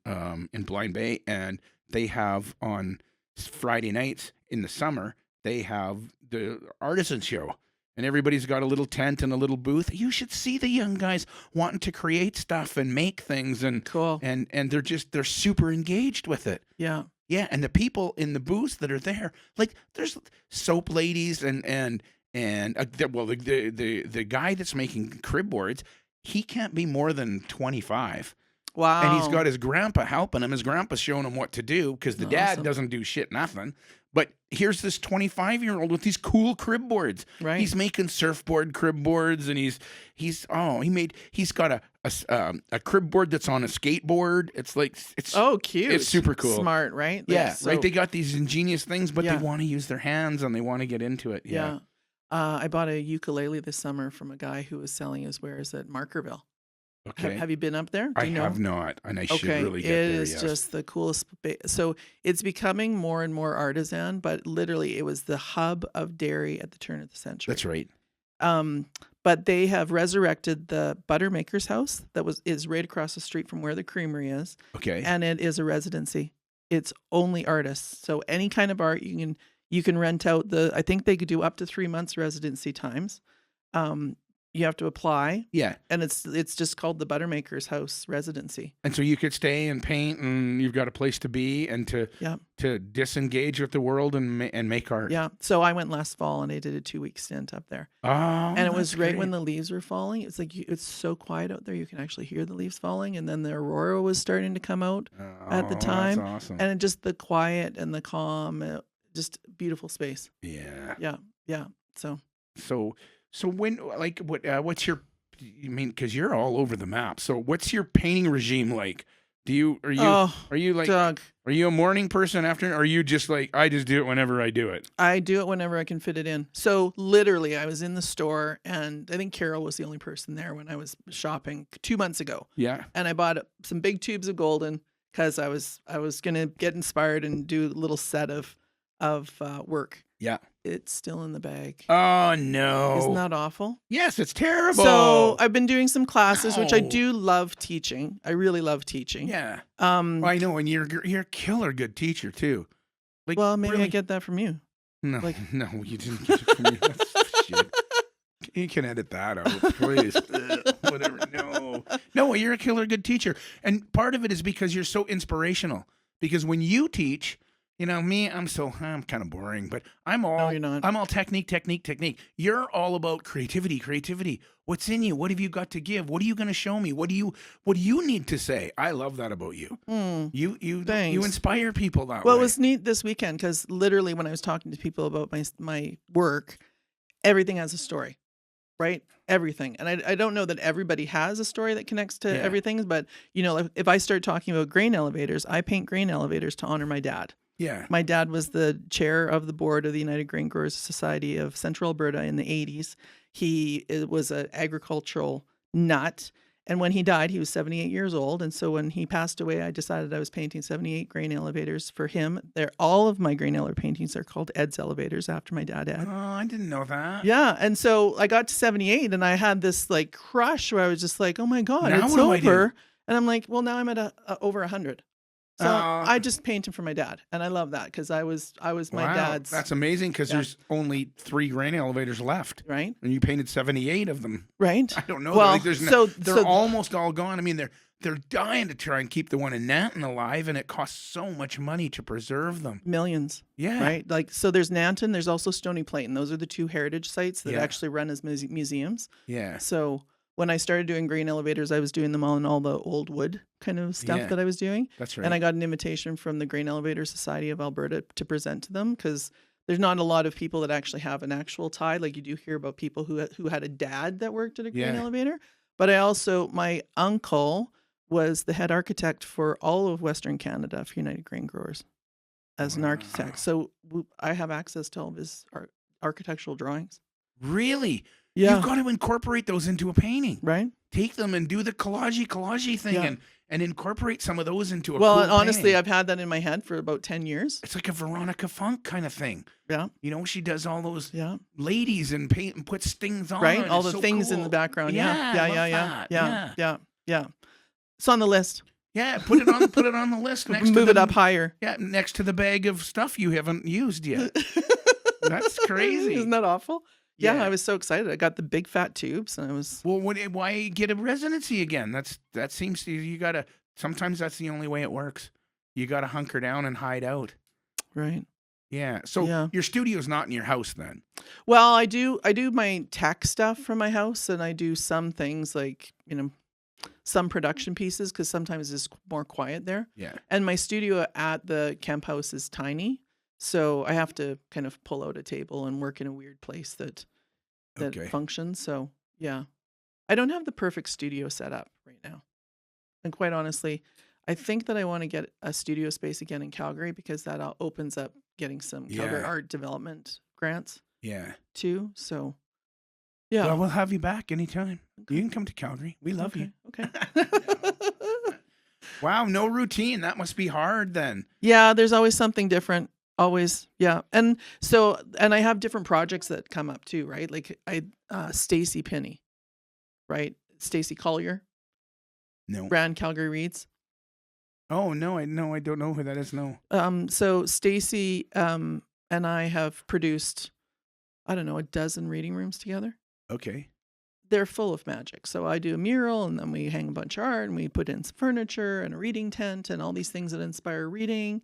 in Blind Bay, and they have on Friday nights in the summer, they have the artisan show, and everybody's got a little tent and a little booth. You should see the young guys wanting to create stuff and make things, and cool. And they're super engaged with it. Yeah. Yeah, and the people in the booths that are there, like there's soap ladies and the guy that's making crib boards, he can't be more than 25. Wow. And he's got his grandpa helping him. His grandpa's showing him what to do because the dad doesn't do shit, nothing. But here's this 25-year-old with these cool crib boards. Right. He's making surfboard crib boards, and he's got a crib board that's on a skateboard. It's like it's cute. It's super cool. Smart, right? Yeah. Right. They got these ingenious things, but they want to use their hands and they want to get into it. Yeah. I bought a ukulele this summer from a guy who was selling his wares at Markerville. Okay. Have you been up there? I have not, and I should really get there. It is just the coolest. So it's becoming more and more artisan, but literally it was the hub of dairy at the turn of the century. That's right. But they have resurrected the Buttermaker's house that is right across the street from where the creamery is. Okay. And it is a residency. It's only artists. So any kind of art you can rent out I think they could do up to 3 months residency times. You have to apply, Yeah. and it's just called the Buttermaker's House Residency. And so you could stay and paint, and you've got a place to be and Yeah. to disengage with the world and make art. Yeah. So I went last fall and I did a 2-week stint up there. Oh, And it was that's right great. when the leaves were falling. It's like it's so quiet out there. You can actually hear the leaves falling. And then the aurora was starting to come out at the time. That's awesome. And just the quiet and the calm, just beautiful space. Yeah. Yeah. Yeah. So when, like, what's your, I mean, because you're all over the map. So what's your painting regime like? Are you like, Doug, are you a morning person, afternoon? Or are you just like, I just do it whenever I do it? I do it whenever I can fit it in. So literally I was in the store, and I think Carol was the only person there when I was shopping 2 months ago. Yeah. And I bought some big tubes of golden because I was going to get inspired and do a little set of work. Yeah. It's still in the bag. Oh, no. Isn't that awful? Yes, it's terrible. So I've been doing some classes, which I No. do love teaching. I really love teaching. Yeah. Well, I know, and you're a killer good teacher too. Like, Well, maybe really? I get that from you. No, like- no, you didn't get it from me. That's shit. You can edit that out, please. Whatever. No, you're a killer good teacher, and part of it is because you're so inspirational. Because when you teach, you know me, I'm kind of boring, but I'm all No, you're not. I'm all technique. You're all about creativity. What's in you? What have you got to give? What are you going to show me? What do you need to say? I love that about you. You Thanks. inspire people that Well, way. it was neat this weekend because literally when I was talking to people about my work, everything has a story, right? Everything. And I don't know that everybody has a story that connects to Yeah. everything, but you know, if I start talking about grain elevators, I paint grain elevators to honor my dad. Yeah. My dad was the chair of the board of the United Grain Growers Society of Central Alberta in the 80s. He was an agricultural nut. And when he died, he was 78 years old. And so when he passed away, I decided I was painting 78 grain elevators for him. All of my grain elevator paintings are called Ed's elevators after my dad, Ed. Oh, I didn't know that. Yeah. And so I got to 78 and I had this like crush where I was just like, oh my God, Now it's what do I do? over. And I'm like, well, now I'm at over 100. So Oh. I just painted for my dad, and I love that because I was my Wow, dad's. That's amazing because Yeah. there's only 3 grain elevators left, right, and you painted 78 of them. right. I don't know. Well, they're almost all gone. I mean, they're dying to try and keep the one in Nanton alive, and it costs so much money to preserve them. Millions, Yeah. right? Like so, there's Nanton. There's also Stony Plain. Those are the 2 heritage sites that Yeah. actually run as museums. Yeah. So when I started doing grain elevators, I was doing them all in all the old wood kind of stuff Yeah. that I was doing. That's right. And I got an invitation from the Grain Elevator Society of Alberta to present to them because there's not a lot of people that actually have an actual tie. Like you do hear about people who had a dad that worked at a grain Yeah. elevator. But my uncle was the head architect for all of Western Canada for United Grain Growers as an Wow. architect. So I have access to all of his architectural drawings. Really? Yeah. You've got to incorporate those into a painting. Right? Take them and do the collage thing Yeah. and incorporate some of those into a Well, cool and honestly, painting. I've had that in my head for about 10 years. It's like a Veronica Funk kind of thing. Yeah. You know, she does all those Yeah. ladies and paint and puts things on. Right? and All it's the so things in cool. the background. Yeah, Yeah. I Yeah. love Yeah. Yeah. that. Yeah. Yeah. Yeah. It's on the list. Yeah, put it on the list next to Move the, it up higher. Yeah, next to the bag of stuff you haven't used yet. That's crazy. Isn't that awful? Yeah, Yeah. I was so excited. I got the big fat tubes and I was Well, why get a residency again? That seems to you gotta. Sometimes that's the only way it works. You gotta hunker down and hide out. right. Yeah. So Yeah. your studio's not in your house then. Well, I do my tech stuff from my house and I do some things like, some production pieces because sometimes it's more quiet there. Yeah. And my studio at the camp house is tiny. So I have to kind of pull out a table and work in a weird place that Okay. functions. So yeah, I don't have the perfect studio set up right now. And quite honestly, I think that I want to get a studio space again in Calgary because that opens up getting some Calgary Yeah. art development grants Yeah. too. So yeah. Well, we'll have you back anytime. You can come to Calgary. We love you. Okay. Wow, no routine. That must be hard then. Yeah, there's always something different. Always. Yeah. And I have different projects that come up too, right? Like Stacy Pinney, right? Stacy Collier, No. ran Calgary Reads. Oh no, I don't know who that is. No. So Stacy and I have produced, I don't know, a dozen reading rooms together. Okay. they're full of magic. So I do a mural, and then we hang a bunch of art, and we put in some furniture and a reading tent and all these things that inspire reading.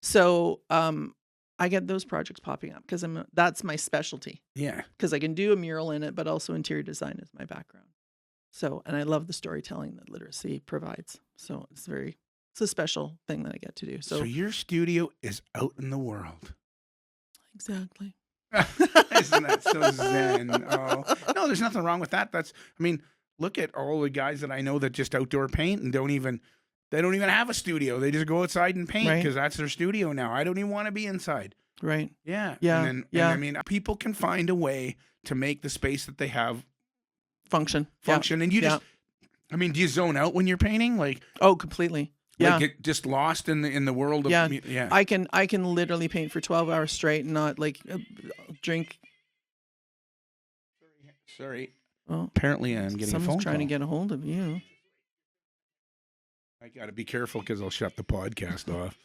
So I get those projects popping up because that's my specialty. Yeah. Because I can do a mural in it, but also interior design is my background. So, and I love the storytelling that literacy provides. So it's a special thing that I get to do. So your studio is out in the world. Exactly. Isn't that so zen? Oh, no, there's nothing wrong with that. Look at all the guys that I know that just outdoor paint and they don't even have a studio. They just go outside and paint because that's their studio now. I don't even want to be inside. Right. Yeah. Yeah. And I mean, people can find a way to make the space that they have function. And you just, I mean, do you zone out when you're painting? Like, oh, completely. Yeah. Like get just lost in the world of yeah. I can literally paint for 12 hours straight and not like drink. Sorry. Well, apparently I'm getting a phone someone's trying call. to get a hold of you. I got to be careful because I'll shut the podcast off.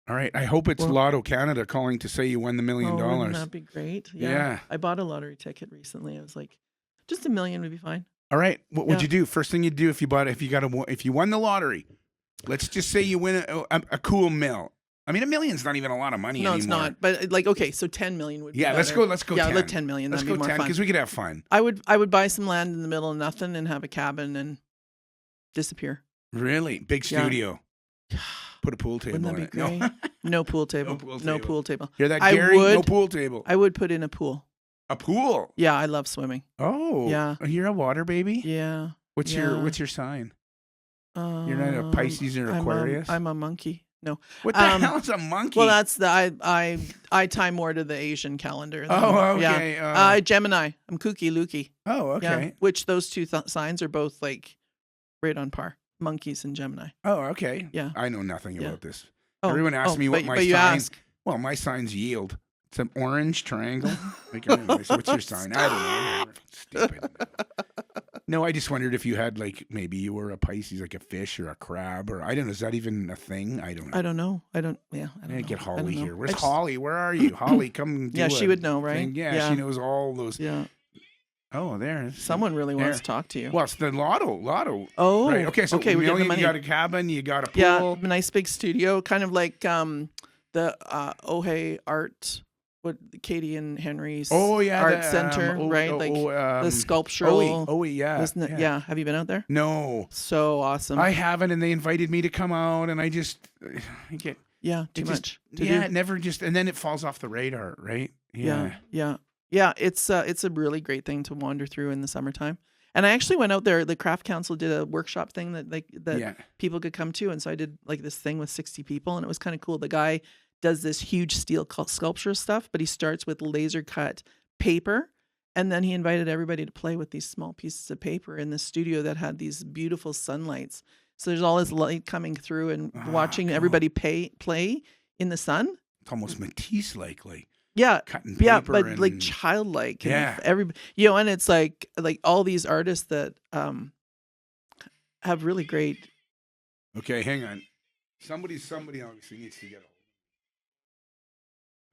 All right. I hope it's Lotto Canada calling to say you won the $1 million. Wouldn't that be great? Yeah. I bought a lottery ticket recently. I was like, just $1 million would be fine. All right. What would you do? First thing you'd do if you won the lottery, let's just say you win a cool mill. I mean, $1 million's not even a lot of money anymore. No, it's not. But like, okay, so 10 million would be better. Let's go. Yeah, 10. like 10 million. Let's That'd go be more 10 fun. because we could have fun. I would buy some land in the middle of nothing and have a cabin and disappear. Really? Big studio. Put a pool table Wouldn't that be in it. great? No pool table. No pool table. Hear that, Gary? No pool table. I would put in a pool. A pool? Yeah, I love swimming. Oh. Yeah. You're a water baby? Yeah. What's your sign? You're not a Pisces or Aquarius? I'm a monkey. No. What the hell is a monkey? Well, that's I tie more to the Asian calendar. Oh, okay. Yeah. Gemini. I'm kooky looky. Oh, okay. Yeah, which those two signs are both like right on par. Monkeys and Gemini. Oh, okay. Yeah. I know nothing about this. Oh, everyone asks me what my sign. You ask. Well, my sign's yield. It's an orange triangle. Like, anyways, what's your sign? I don't know. Stupid. No, I just wondered if you had like maybe you were a Pisces, like a fish or a crab, or I don't know. Is that even a thing? I don't know. I don't know. I don't know. Get Holly here. Where's Holly? Where are you? Holly, come. Yeah, she would know, right? Yeah, she knows all those. Yeah. Oh, there. Someone really wants to talk to you. Well, it's the Lotto. Oh, right. Okay, so we get the money. You got a cabin, you got a pool. Yeah, a nice big studio, kind of like the Ojai Art, Katie and Henry's art center, right? The sculptural. Oh, yeah. Isn't it? Yeah. Have you been out there? No. So awesome. I haven't, and they invited me to come out, and I just too much. It never just, and then it falls off the radar, right? Yeah, it's a really great thing to wander through in the summertime. And I actually went out there. The Craft Council did a workshop thing that people could come to, and so I did like this thing with 60 people, and it was kind of cool. The guy does this huge steel sculpture stuff, but he starts with laser cut paper, and then he invited everybody to play with these small pieces of paper in the studio that had these beautiful sunlights. So there's all this light coming through, and watching everybody play in the sun. It's almost Matisse-like. Cutting paper but like childlike. Yeah. Everybody, and it's like all these artists that have really great. Okay, hang on. Somebody obviously needs to get a hold.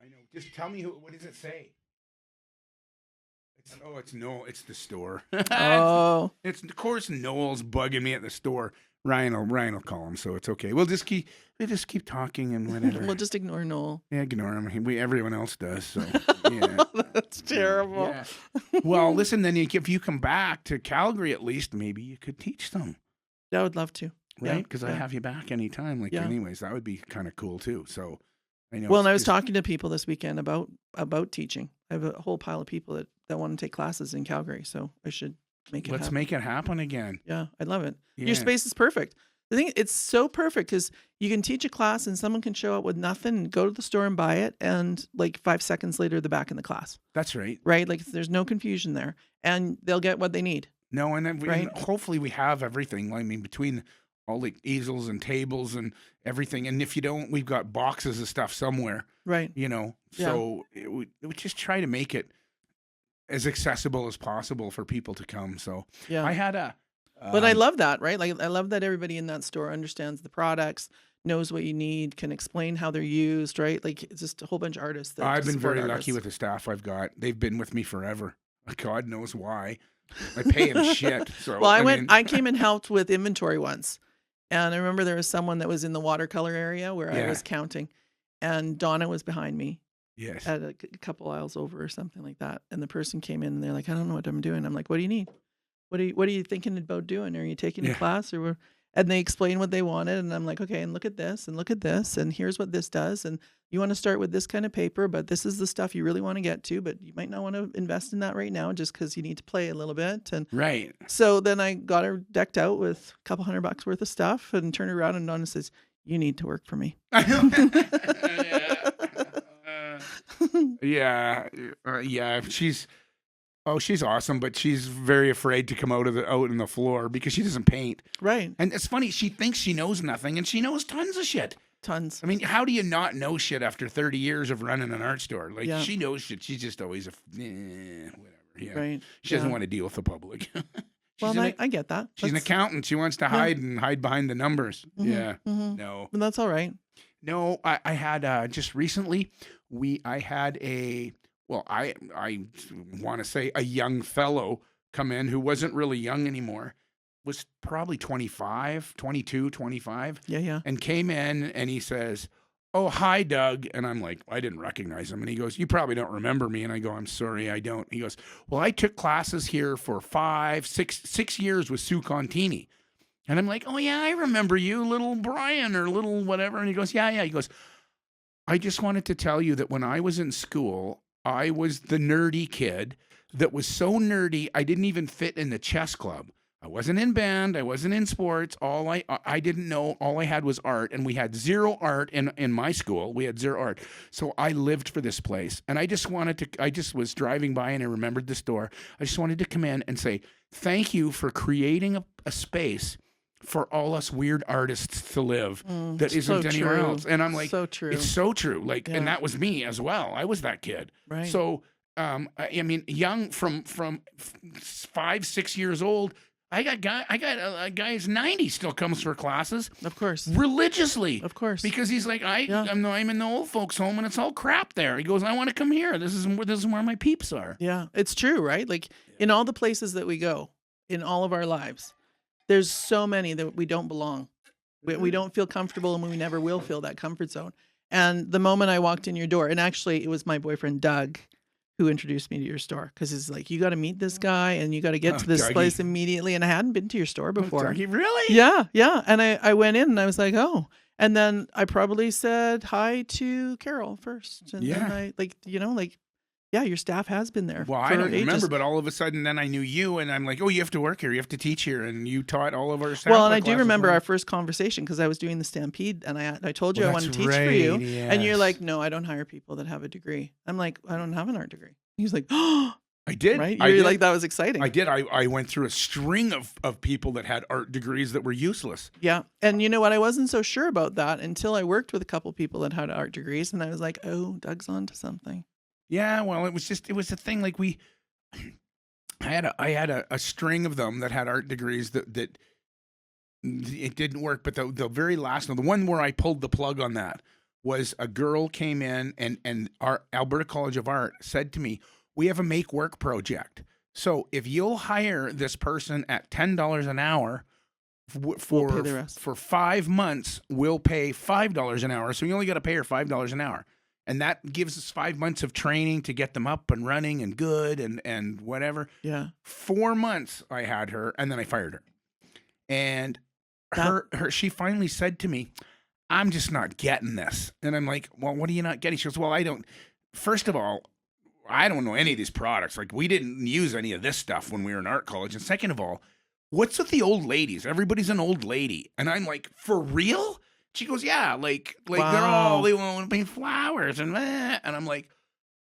I know. Just tell me what does it say? It's the store. Oh. It's of course Noel's bugging me at the store. Ryan will call him, so it's okay. We'll just keep talking and whatever. We'll just ignore Noel. Yeah, ignore him. Everyone else does. So yeah. That's terrible. Yeah. Well, listen. Then if you come back to Calgary, at least maybe you could teach them. I would love to. Right? Because I have you back anytime. Anyways, that would be kind of cool too. So I know. Well, and I was talking to people this weekend about teaching. I have a whole pile of people that want to take classes in Calgary, so I should. Let's make it happen again. Yeah, I love it. Yeah. Your space is perfect. The thing, it's so perfect because you can teach a class and someone can show up with nothing and go to the store and buy it, and like 5 seconds later, they're back in the class. That's right. Right? Like there's no confusion there, and they'll get what they need. No, and then hopefully we have everything. I mean, between all the easels and tables and everything, and if you don't, we've got boxes of stuff somewhere. Right. So we just try to make it as accessible as possible for people to come. So I had but I love that, right? Like I love that everybody in that store understands the products, knows what you need, can explain how they're used, right? Like it's just a whole bunch of artists that I've just been support very lucky artists. with the staff I've got. They've been with me forever. God knows why. I pay them shit. So Well, mean, I came and helped with inventory once. And I remember there was someone that was in the watercolor area where I Yeah. was counting, and Donna was behind me yes. at a couple aisles over or something like that. And the person came in and they're like, I don't know what I'm doing. I'm like, what do you need? What are you thinking about doing? Are you taking a Yeah. class or and they explain what they wanted, and I'm like, okay, and look at this and here's what this does, and you want to start with this kind of paper, but this is the stuff you really want to get to, but you might not want to invest in that right now just because you need to play a little bit. And Right. so then I got her decked out with a couple $100 worth of stuff and turned around, and Donna says, you need to work for me. Yeah. Yeah. She's awesome, but she's very afraid to come out on the floor because she doesn't paint. Right. And it's funny, she thinks she knows nothing, and she knows tons of shit. Tons. I mean, how do you not know shit after 30 years of running an art store? Like, Yeah. she knows shit. She's just always whatever. Yeah. Right. She doesn't want to deal with the public. Well, I get that. She's an accountant. She wants to hide behind the numbers. Mhm, Yeah. mhm. No. But that's all right. No, I had just recently I had I want to say a young fellow come in who wasn't really young anymore, was probably 25, 22, 25, Yeah. and came in and he says, "Oh, hi, Doug." And I'm like, I didn't recognize him. And he goes, "You probably don't remember me." And I go, "I'm sorry, I don't." He goes, "Well, I took classes here for 6 years with Sue Contini." And I'm like, "Oh, yeah, I remember you, little Brian or little whatever." And he goes, Yeah. He goes, "I just wanted to tell you that when I was in school, I was the nerdy kid that was so nerdy, I didn't even fit in the chess club. I wasn't in band. I wasn't in sports. I didn't know. All I had was art, and we had zero art in my school. We had zero art. So I lived for this place, and I just was driving by, and I remembered the store. I just wanted to come in and say thank you for creating a space for all us weird artists to live that isn't anywhere else." And I'm like, so true. It's so true. Like, Yeah. and that was me as well. I was that kid. Right. So, I mean, young from 5, 6 years old. I got a guy who's 90 still comes for classes Of course. religiously. Of course. Because he's like, Yeah. I'm in the old folks' home and it's all crap there. He goes, "I want to come here. This is where my peeps are." Yeah, it's true, right? Like in all the places that we go, in all of our lives, there's so many that we don't belong. We don't feel comfortable, and we never will feel that comfort zone. And the moment I walked in your door, and actually it was my boyfriend Doug who introduced me to your store, because he's like, you got to meet this guy and you got to get to this Dougie. place immediately. And I hadn't been to your store before. Dougie, really? Yeah. And I went in and I was like, oh. And then I probably said hi to Carol first. And then I yeah, your staff has been there. Well, for I don't ages. remember, but all of a sudden, then I knew you, and I'm like, "Oh, you have to work here. You have to teach here," and you taught all of our staff. Well, and I do remember our first conversation because I was doing the Stampede, and I told you I want to teach for you, and you're like, "No, I don't hire people that have a degree." I'm like, "I don't have an art degree." He's like, "Oh, I did. right?" I You're did. like, "That was exciting." I did. I went through a string of people that had art degrees that were useless. Yeah, and you know what? I wasn't so sure about that until I worked with a couple people that had art degrees, and I was like, "Oh, Doug's onto something." Yeah, well, it was a thing. Like I had a string of them that had art degrees that it didn't work. But the very last one, the one where I pulled the plug on that, was a girl came in and our Alberta College of Art said to me, "We have a make work project. So if you'll hire this person at $10 an hour for 5 months, we'll pay $5 an hour. So you only got to pay her $5 an hour." And that gives us 5 months of training to get them up and running and good and whatever. Yeah. 4 months I had her, and then I fired her. And she finally said to me, "I'm just not getting this." And I'm like, "Well, what are you not getting?" She goes, "Well, first of all, I don't know any of these products. Like, we didn't use any of this stuff when we were in art college. And second of all, what's with the old ladies? Everybody's an old lady." And I'm like, "For real?" She goes, "Yeah, like Wow. they want to paint flowers and I'm like,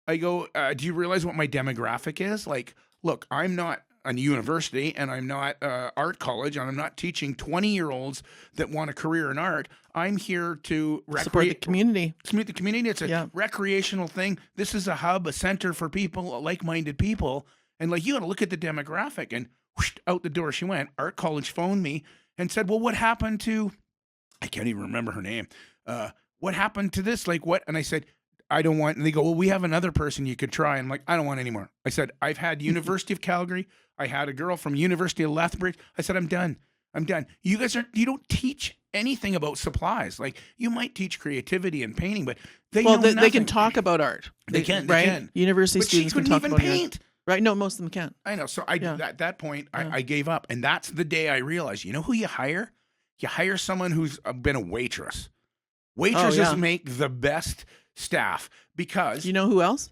I go, "Do you realize what my demographic is? Like, look, I'm not a university and I'm not art college and I'm not teaching 20-year-olds that want a career in art. I'm here to Support the community. The community. It's a recreational thing. This is a hub, a center for people, like-minded people. And like, you got to look at the demographic." And whoosh, out the door she went. Art college phoned me and said, "Well, what happened to I can't even remember her name. What happened to this? Like what? And I said, I don't want, and they go, well, we have another person you could try. I'm like, I don't want any more. I said, I've had University of Calgary. I had a girl from University of Lethbridge. I said, I'm done. You guys you don't teach anything about supplies. Like you might teach creativity and painting, but they can talk about art. They can. University but students she can talk even about paint. Art. Right? No, most of them can't. I know. So at that point, I gave up. And that's the day I realized, you know who you hire? You hire someone who's been a waitress. Waitresses make the best staff because... You know who else?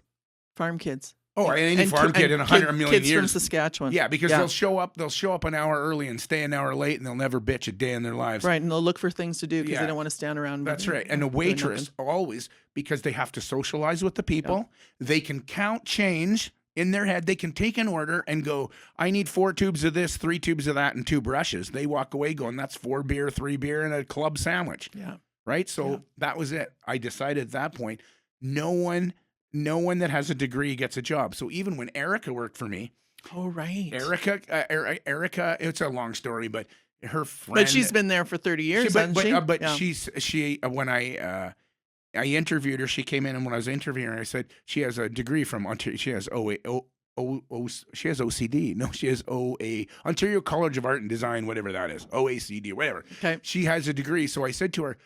Farm kids. Oh, any farm kid in 100 million kids years. Kids from Saskatchewan. Yeah, because they'll show up an hour early and stay an hour late, and they'll never bitch a day in their lives. Right, and they'll look for things to do because they don't want to stand around. That's right. And a waitress always, because they have to socialize with the people, they can count change in their head. They can take an order and go, I need 4 tubes of this, 3 tubes of that, and 2 brushes. They walk away going, that's 4 beer, 3 beer, and a club sandwich. Yeah. Right? So that was it. I decided at that point, no one that has a degree gets a job. So even when Erica worked for me. Oh, right. Erica, it's a long story, but her friend. But she's been there for 30 years, hasn't she? But when I interviewed her, she came in, and when I was interviewing her, I said, she has a degree from Ontario. She has she has OCD. No, she has Ontario College of Art and Design, whatever that is. OACD, whatever. Okay. She has a degree. So I said to her,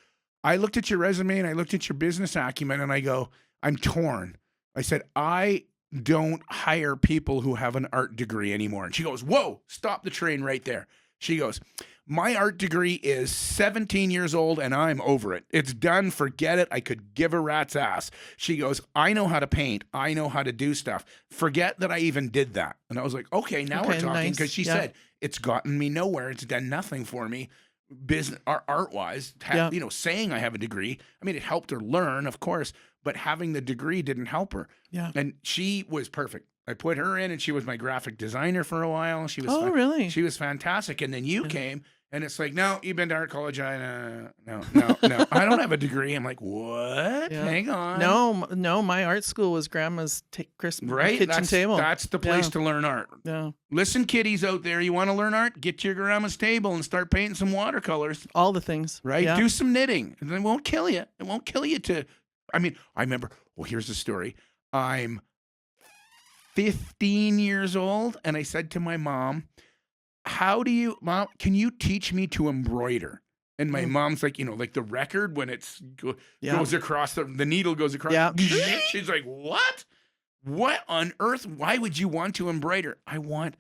I looked at your resume and I looked at your business acumen and I go, I'm torn. I said, I don't hire people who have an art degree anymore. And she goes, whoa, stop the train right there. She goes, my art degree is 17 years old and I'm over it. It's done. Forget it. I could give a rat's ass. She goes, I know how to paint. I know how to do stuff. Forget that I even did that. And I was like, okay, now we're talking. Because she said, it's gotten me nowhere. It's done nothing for me. Business art-wise, saying I have a degree. I mean, it helped her learn, of course, but having the degree didn't help her. Yeah. And she was perfect. I put her in, and she was my graphic designer for a while. She was really? She was fantastic. And then you came, and it's like, no, you've been to art college. No. I don't have a degree. I'm like, what? Yeah. Hang on. No, my art school was grandma's Christmas kitchen table. That's the place to learn art. Yeah. Listen, kiddies out there, you want to learn art? Get to your grandma's table and start painting some watercolors. All the things. Right? Yeah. Do some knitting. And it won't kill you. It won't kill you I remember, here's the story. I'm 15 years old, and I said to my mom, Mom, can you teach me to embroider? And my mom's like, like the record when it's goes across, the needle goes across. Yeah. She's like, what? What on earth? Why would you want to embroider? I want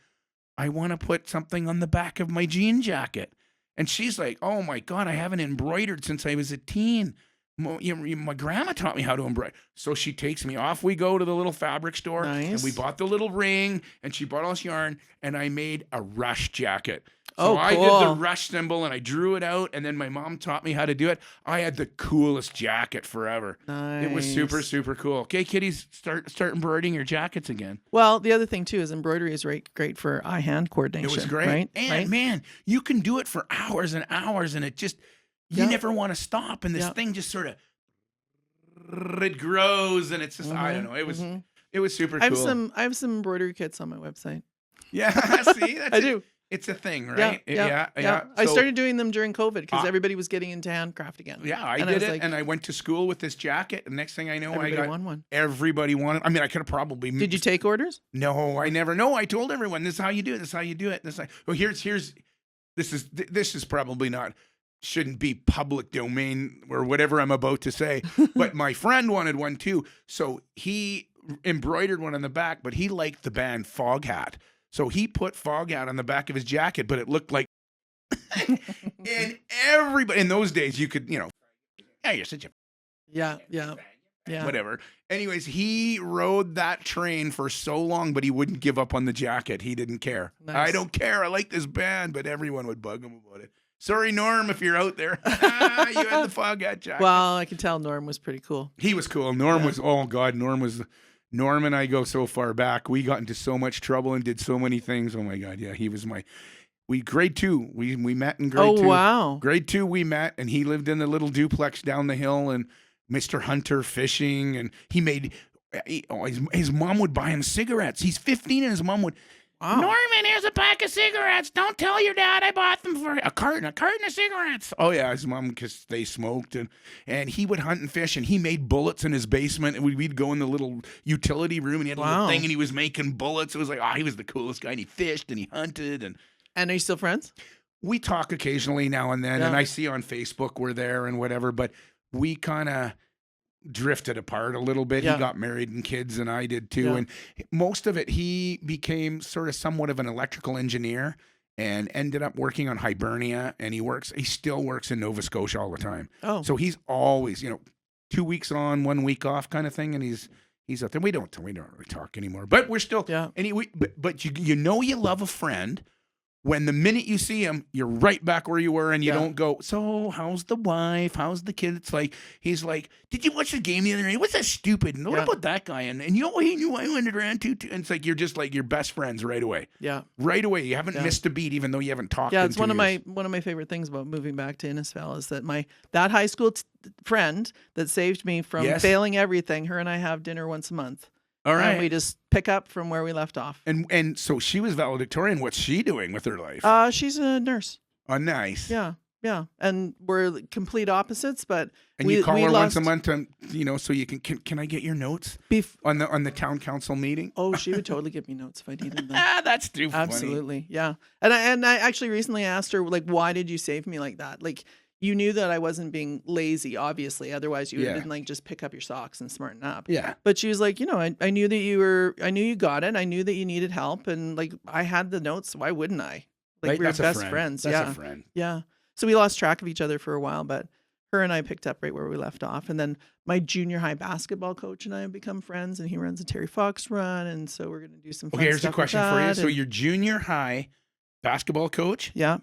to put something on the back of my jean jacket. And she's like, oh my God, I haven't embroidered since I was a teen. My grandma taught me how to embroider. So she takes me off. We go to the little fabric store and we bought the little ring and she bought all this yarn and I made a rush jacket. So I did the rush symbol and I drew it out and then my mom taught me how to do it. I had the coolest jacket forever. Nice. It was super, super cool. Okay, kiddies, start embroidering your jackets again. Well, the other thing too is embroidery is great for eye-hand coordination. It was great. Right? And man, you can do it for hours and hours and it just... You never want to stop, and this thing just sort of it grows, and it's just I don't know. It was super cool. I have some embroidery kits on my website. Yeah, see, I do. It's a thing, right? Yeah. So, I started doing them during COVID because everybody was getting into handcraft again. Yeah, I did it, and I went to school with this jacket, and next thing I know, everybody won one. Everybody wanted. I mean, I could have probably. Did you take orders? No, I never. No, I told everyone this is how you do it. This is how you do it. This is probably not. Shouldn't be public domain or whatever I'm about to say, but my friend wanted one too. So he embroidered one on the back, but he liked the band Foghat. So he put Foghat on the back of his jacket, but it looked like, and everybody in those days you could, you're such a, yeah. Whatever. Anyways, he rode that train for so long, but he wouldn't give up on the jacket. He didn't care. Nice. I don't care. I like this band, but everyone would bug him about it. Sorry, Norm, if you're out there. You had the Foghat jacket. Well, I can tell Norm was pretty cool. He was cool. Norm was, Norm and I go so far back. We got into so much trouble and did so many things. Oh, my God. Yeah, he was grade 2. We met in grade 2. Oh, wow. Grade 2 we met, and he lived in the little duplex down the hill, and Mr. Hunter fishing, and he made, his mom would buy him cigarettes. He's 15, and his mom would, Wow. Norman, here's a pack of cigarettes. Don't tell your dad I bought them for a carton of cigarettes. Oh yeah, his mom, because they smoked, and he would hunt and fish, and he made bullets in his basement, and we'd go in the little utility room, and he had a little thing, and he was making bullets. It was like, he was the coolest guy, and he fished and he hunted, and are you still friends? We talk occasionally now and then, and I see on Facebook we're there and whatever, but we kind of drifted apart a little bit. He got married and kids, and I did too. And most of it, he became sort of somewhat of an electrical engineer and ended up working on Hibernia. And he still works in Nova Scotia all the time. Oh, so he's always, 2 weeks on, 1 week off kind of thing. And he's out there. We don't really talk anymore, but we're still. Yeah. Anyway, but you love a friend when the minute you see him, you're right back where you were, and you don't go, so how's the wife? How's the kid? It's like, he's like, did you watch the game the other night? What's that stupid? And what about that guy? And he knew I went around too. And it's like, you're just like your best friends right away. Yeah. Right away. You haven't missed a beat, even though you haven't talked. Yeah, it's one of my favorite things about moving back to Innisfail is that that high school friend that saved me from failing everything, her and I have dinner once a month. All right. And we just pick up from where we left off. And so she was valedictorian. What's she doing with her life? She's a nurse. Oh, nice. Yeah. Yeah. And we're complete opposites, but you call her once a month to, so you can I get your notes on the town council meeting? Oh, she would totally give me notes if I needed them. That's too funny. Absolutely. Yeah. And I actually recently asked her, like, why did you save me like that? Like, you knew that I wasn't being lazy, obviously. Otherwise, you would have been like, just pick up your socks and smarten up. Yeah. But she was like, I knew that I knew you got it. I knew that you needed help. And like, I had the notes. Why wouldn't I? Like, we were best friends. That's a friend. Yeah. So we lost track of each other for a while, but her and I picked up right where we left off. And then my junior high basketball coach and I have become friends, and he runs a Terry Fox run. And so we're going to do some fun stuff. Okay, here's a question for you. So your junior high basketball coach? Yeah.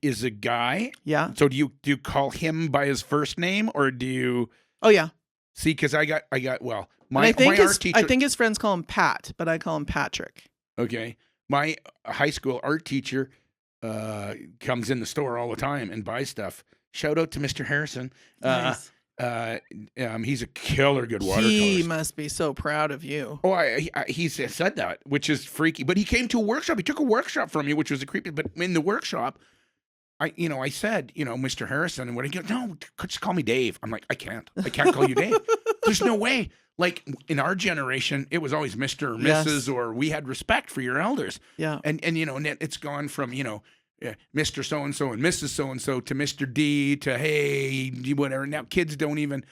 Is a guy. Yeah. So do you call him by his first name, or do you? Oh yeah. See, because I got my art teacher. I think his friends call him Pat, but I call him Patrick. Okay. My high school art teacher comes in the store all the time and buys stuff. Shout out to Mr. Harrison. Nice. He's a killer good watercolorist. He must be so proud of you. Oh, he said that, which is freaky. But he came to a workshop. He took a workshop from me, which was a creepy. But in the workshop, I said, Mr. Harrison, and what he goes, no, just call me Dave. I'm like, I can't call you Dave. There's no way. Like in our generation, it was always Mr. or Mrs. or we had respect for your elders. Yeah. And it's gone from, Mr. So-and-so and Mrs. So-and-so to Mr. D to, hey, whatever. Now kids don't even,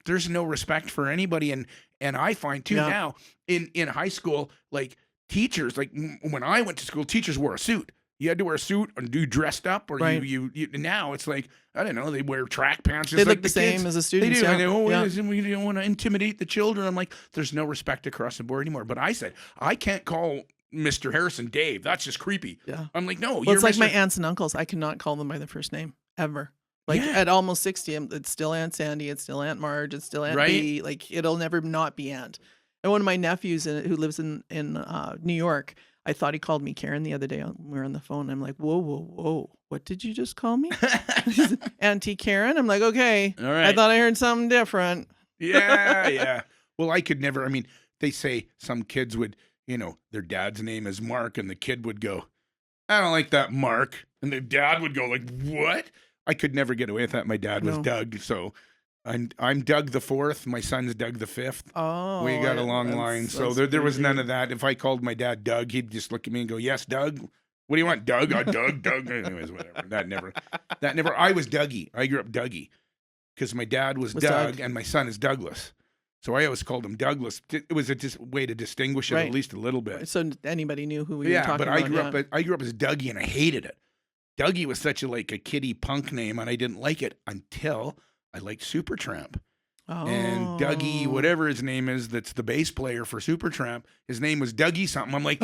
there's no respect for anybody. And I find too now in high school, like teachers, like when I went to school, teachers wore a suit. You had to wear a suit and do dressed up, or you now it's like, I don't know, they wear track pants. They look the same kids. As the students. They do. Yeah. We don't want to intimidate the children. I'm like, there's no respect across the board anymore. But I said, I can't call Mr. Harrison Dave. That's just creepy. Yeah. I'm like, no. Well, it's like my aunts and uncles. I cannot call them by their first name ever. Like at almost 60, it's still Aunt Sandy. It's still Aunt Marge. It's still Aunt B. Like it'll never not be Aunt. And one of my nephews who lives in New York, I thought he called me Karen the other day when we were on the phone. I'm like, whoa. What did you just call me? Auntie Karen? I'm like, okay. All right. I thought I heard something different. Yeah. Well, I could never. I mean, they say some kids would, their dad's name is Mark, and the kid would go, I don't like that Mark. And the dad would go like, what? I could never get away with that. My dad was Doug, so I'm Doug the fourth. My son's Doug the fifth. Oh, we got a long line, so there was none of that. If I called my dad Doug, he'd just look at me and go, "Yes, Doug. What do you want, Doug? Doug." Anyways, whatever. That never. I was Dougie. I grew up Dougie because my dad was Doug and my son is Douglas. So I always called him Douglas. It was a way to distinguish it at least a little bit. So anybody knew who we were talking about. Yeah, but I grew up as Dougie, and I hated it. Dougie was such a kiddie punk name, and I didn't like it until I liked Supertramp. Oh. And Dougie, whatever his name is, that's the bass player for Supertramp, his name was Dougie something. I'm like,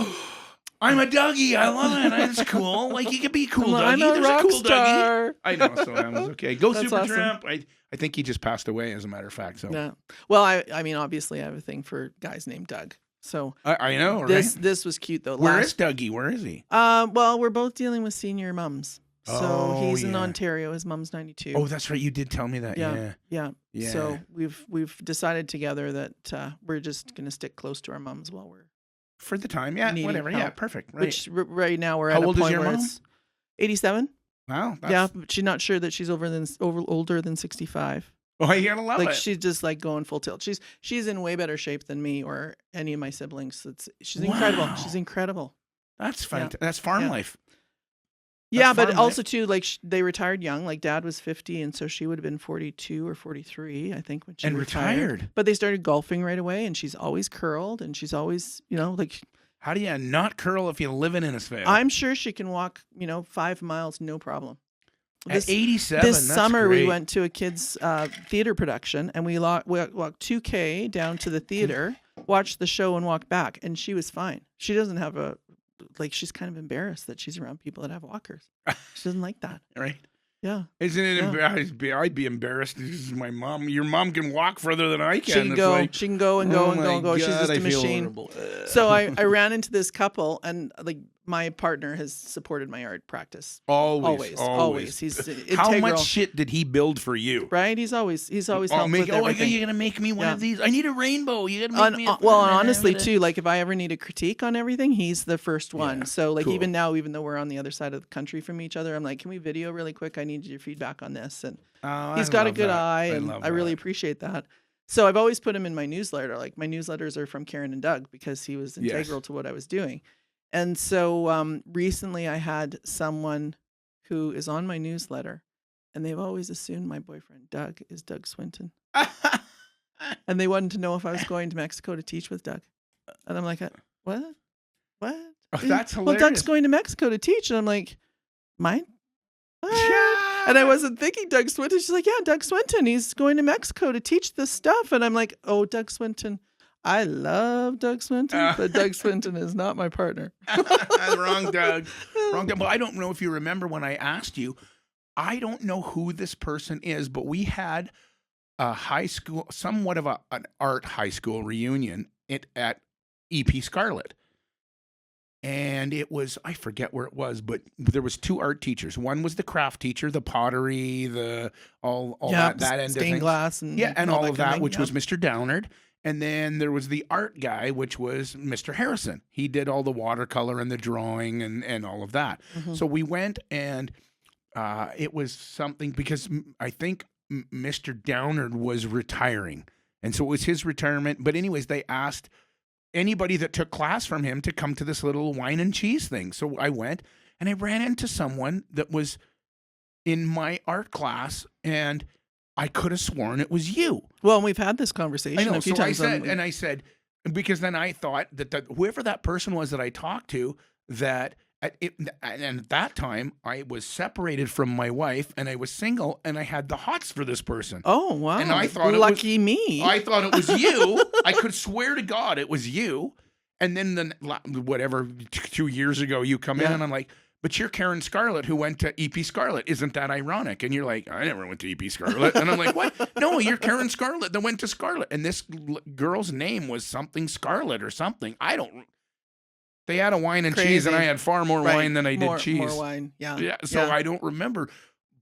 I'm a Dougie. I love it. That's cool. Like, you could be cool, Dougie. I'm a rock star. Dougie. I know, so that was okay. Go that's Supertramp. Awesome. I think he just passed away, as a matter of fact. So. Yeah. Well, I mean, obviously, I have a thing for guys named Doug. So I know, right? This was cute, though. Where is Dougie? Where is he? Well, we're both dealing with senior mums. So he's in Ontario. His mom's 92. Oh, that's right. You did tell me that. Yeah. So we've decided together that we're just going to stick close to our moms while we're For the time, yeah, needing whatever, help. yeah, perfect. Right. Which right now we're How at a old is point your where mom? it's 87. Wow. Yeah, but she's not sure that she's older than 65. Oh, you gotta love Like it. she's just like going full tilt. She's in way better shape than me or any of my siblings. She's incredible. Wow. She's incredible. That's fantastic. That's farm life. Yeah, but farm also life. too, like they retired young. Like Dad was 50, and so she would have been 42 or 43, I think, when she retired. But they started golfing right away, and she's always curled, and she's always, like. How do you not curl if you live in Innisfail? I'm sure she can walk, 5 miles, no problem. At 87, this that's summer great. we went to a kids' theater production, and we walked 2K down to the theater, watched the show, and walked back, and she was fine. She doesn't have she's kind of embarrassed that she's around people that have walkers. She doesn't like that. Right. Yeah. Isn't it embarrassed? I'd be embarrassed. This is my mom. Your mom can walk further than I can. She can go. She can go and go and go and go. She's just a machine. So I ran into this couple, and like my partner has supported my art practice. Always. He's integral. How much shit did he build for you? Right? He's always helped with everything. You're gonna make me one of these. I need a rainbow. You gotta make me. Well, honestly, too, like if I ever need a critique on everything, he's the first one. Yeah, so like cool. even now, even though we're on the other side of the country from each other, I'm like, can we video really quick? I need your feedback on this. And he's got a good eye, and I really appreciate that. So I've always put him in my newsletter. Like my newsletters are from Karen and Doug because he was integral to what I was doing. And so recently I had someone who is on my newsletter, and they've always assumed my boyfriend Doug is Doug Swinton. And they wanted to know if I was going to Mexico to teach with Doug. And I'm like, what? What? Oh, that's hilarious. Well, Doug's going to Mexico to teach. And I'm like, mine? What? And I wasn't thinking Doug Swinton. She's like, yeah, Doug Swinton. He's going to Mexico to teach this stuff. And I'm like, oh, Doug Swinton. I love Doug Swinton, but Doug Swinton is not my partner. Wrong Doug. Wrong Doug. Well, I don't know if you remember when I asked you. I don't know who this person is, but we had a high school, somewhat of an art high school reunion at EP Scarlett. And it was, I forget where it was, but there was 2 art teachers. One was the craft teacher, the pottery, all that end of things. Stained glass and and all of that, which was Yep. Mr. Downard. And then there was the art guy, which was Mr. Harrison. He did all the watercolor and the drawing and all of that. Mhm. So we went, and it was something because I think Mr. Downard was retiring. And so it was his retirement. But anyways, they asked anybody that took class from him to come to this little wine and cheese thing. So I went, and I ran into someone that was in my art class, and I could have sworn it was you. Well, and we've had this conversation a few times. I said, because then I thought that whoever that person was that I talked to, and at that time I was separated from my wife, and I was single, and I had the hots for this person. Oh, wow. And I thought lucky me. I thought it was you. I could swear to God it was you. And then whatever 2 years ago you come in, and I'm like, but you're Karen Scarlett who went to EP Scarlett. Isn't that ironic? And you're like, I never went to EP Scarlett. And I'm like, what? No, you're Karen Scarlett that went to Scarlett. And this girl's name was something Scarlett or something. They had a wine and cheese, and I had far more wine than I did cheese. More wine, yeah. So I don't remember.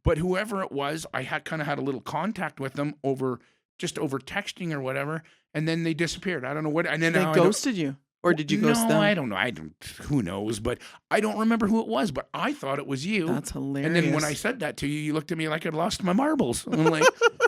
But whoever it was, I kind of had a little contact with them over texting or whatever. And then they disappeared. I don't know what. And then they ghosted you. Or did you ghost them? No, I don't know. Who knows? But I don't remember who it was. But I thought it was you. That's hilarious. And then when I said that to you, you looked at me like I'd lost my marbles. I'm like,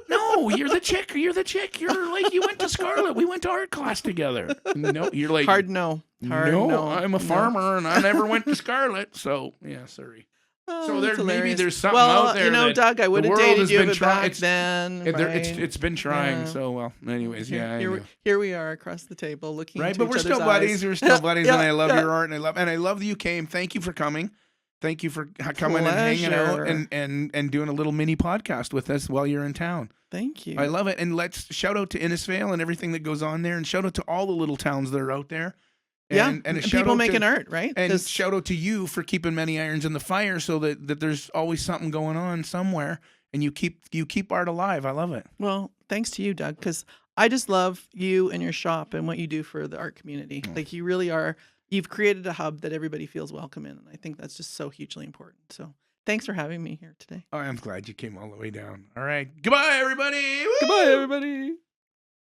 no, you're the chick. You're the chick. You're like, you went to Scarlett. We went to art class together. No, you're like, hard no. I'm a farmer, and I never went to Scarlett. So yeah, sorry. So maybe there's something out there. Doug, I would have dated you back then. It's been trying. Yeah. So well, anyways, Here we are across the table looking. Right, into but each we're still other's buddies. eyes. We're still buddies, and I love your art, and I love that you came. Thank you for coming. Thank you for coming and hanging out and doing a little mini podcast with us while you're in town. Thank you. I love it, and let's shout out to Innisfail and everything that goes on there, and shout out to all the little towns that are out there. And people making art, right? And shout out to you for keeping many irons in the fire, so that there's always something going on somewhere, and you keep art alive. I love it. Well, thanks to you, Doug, because I just love you and your shop and what you do for the art community. Like you really are. You've created a hub that everybody feels welcome in, and I think that's just so hugely important. So thanks for having me here today. Oh, I'm glad you came all the way down. All right, goodbye, everybody. Woo! Goodbye, everybody.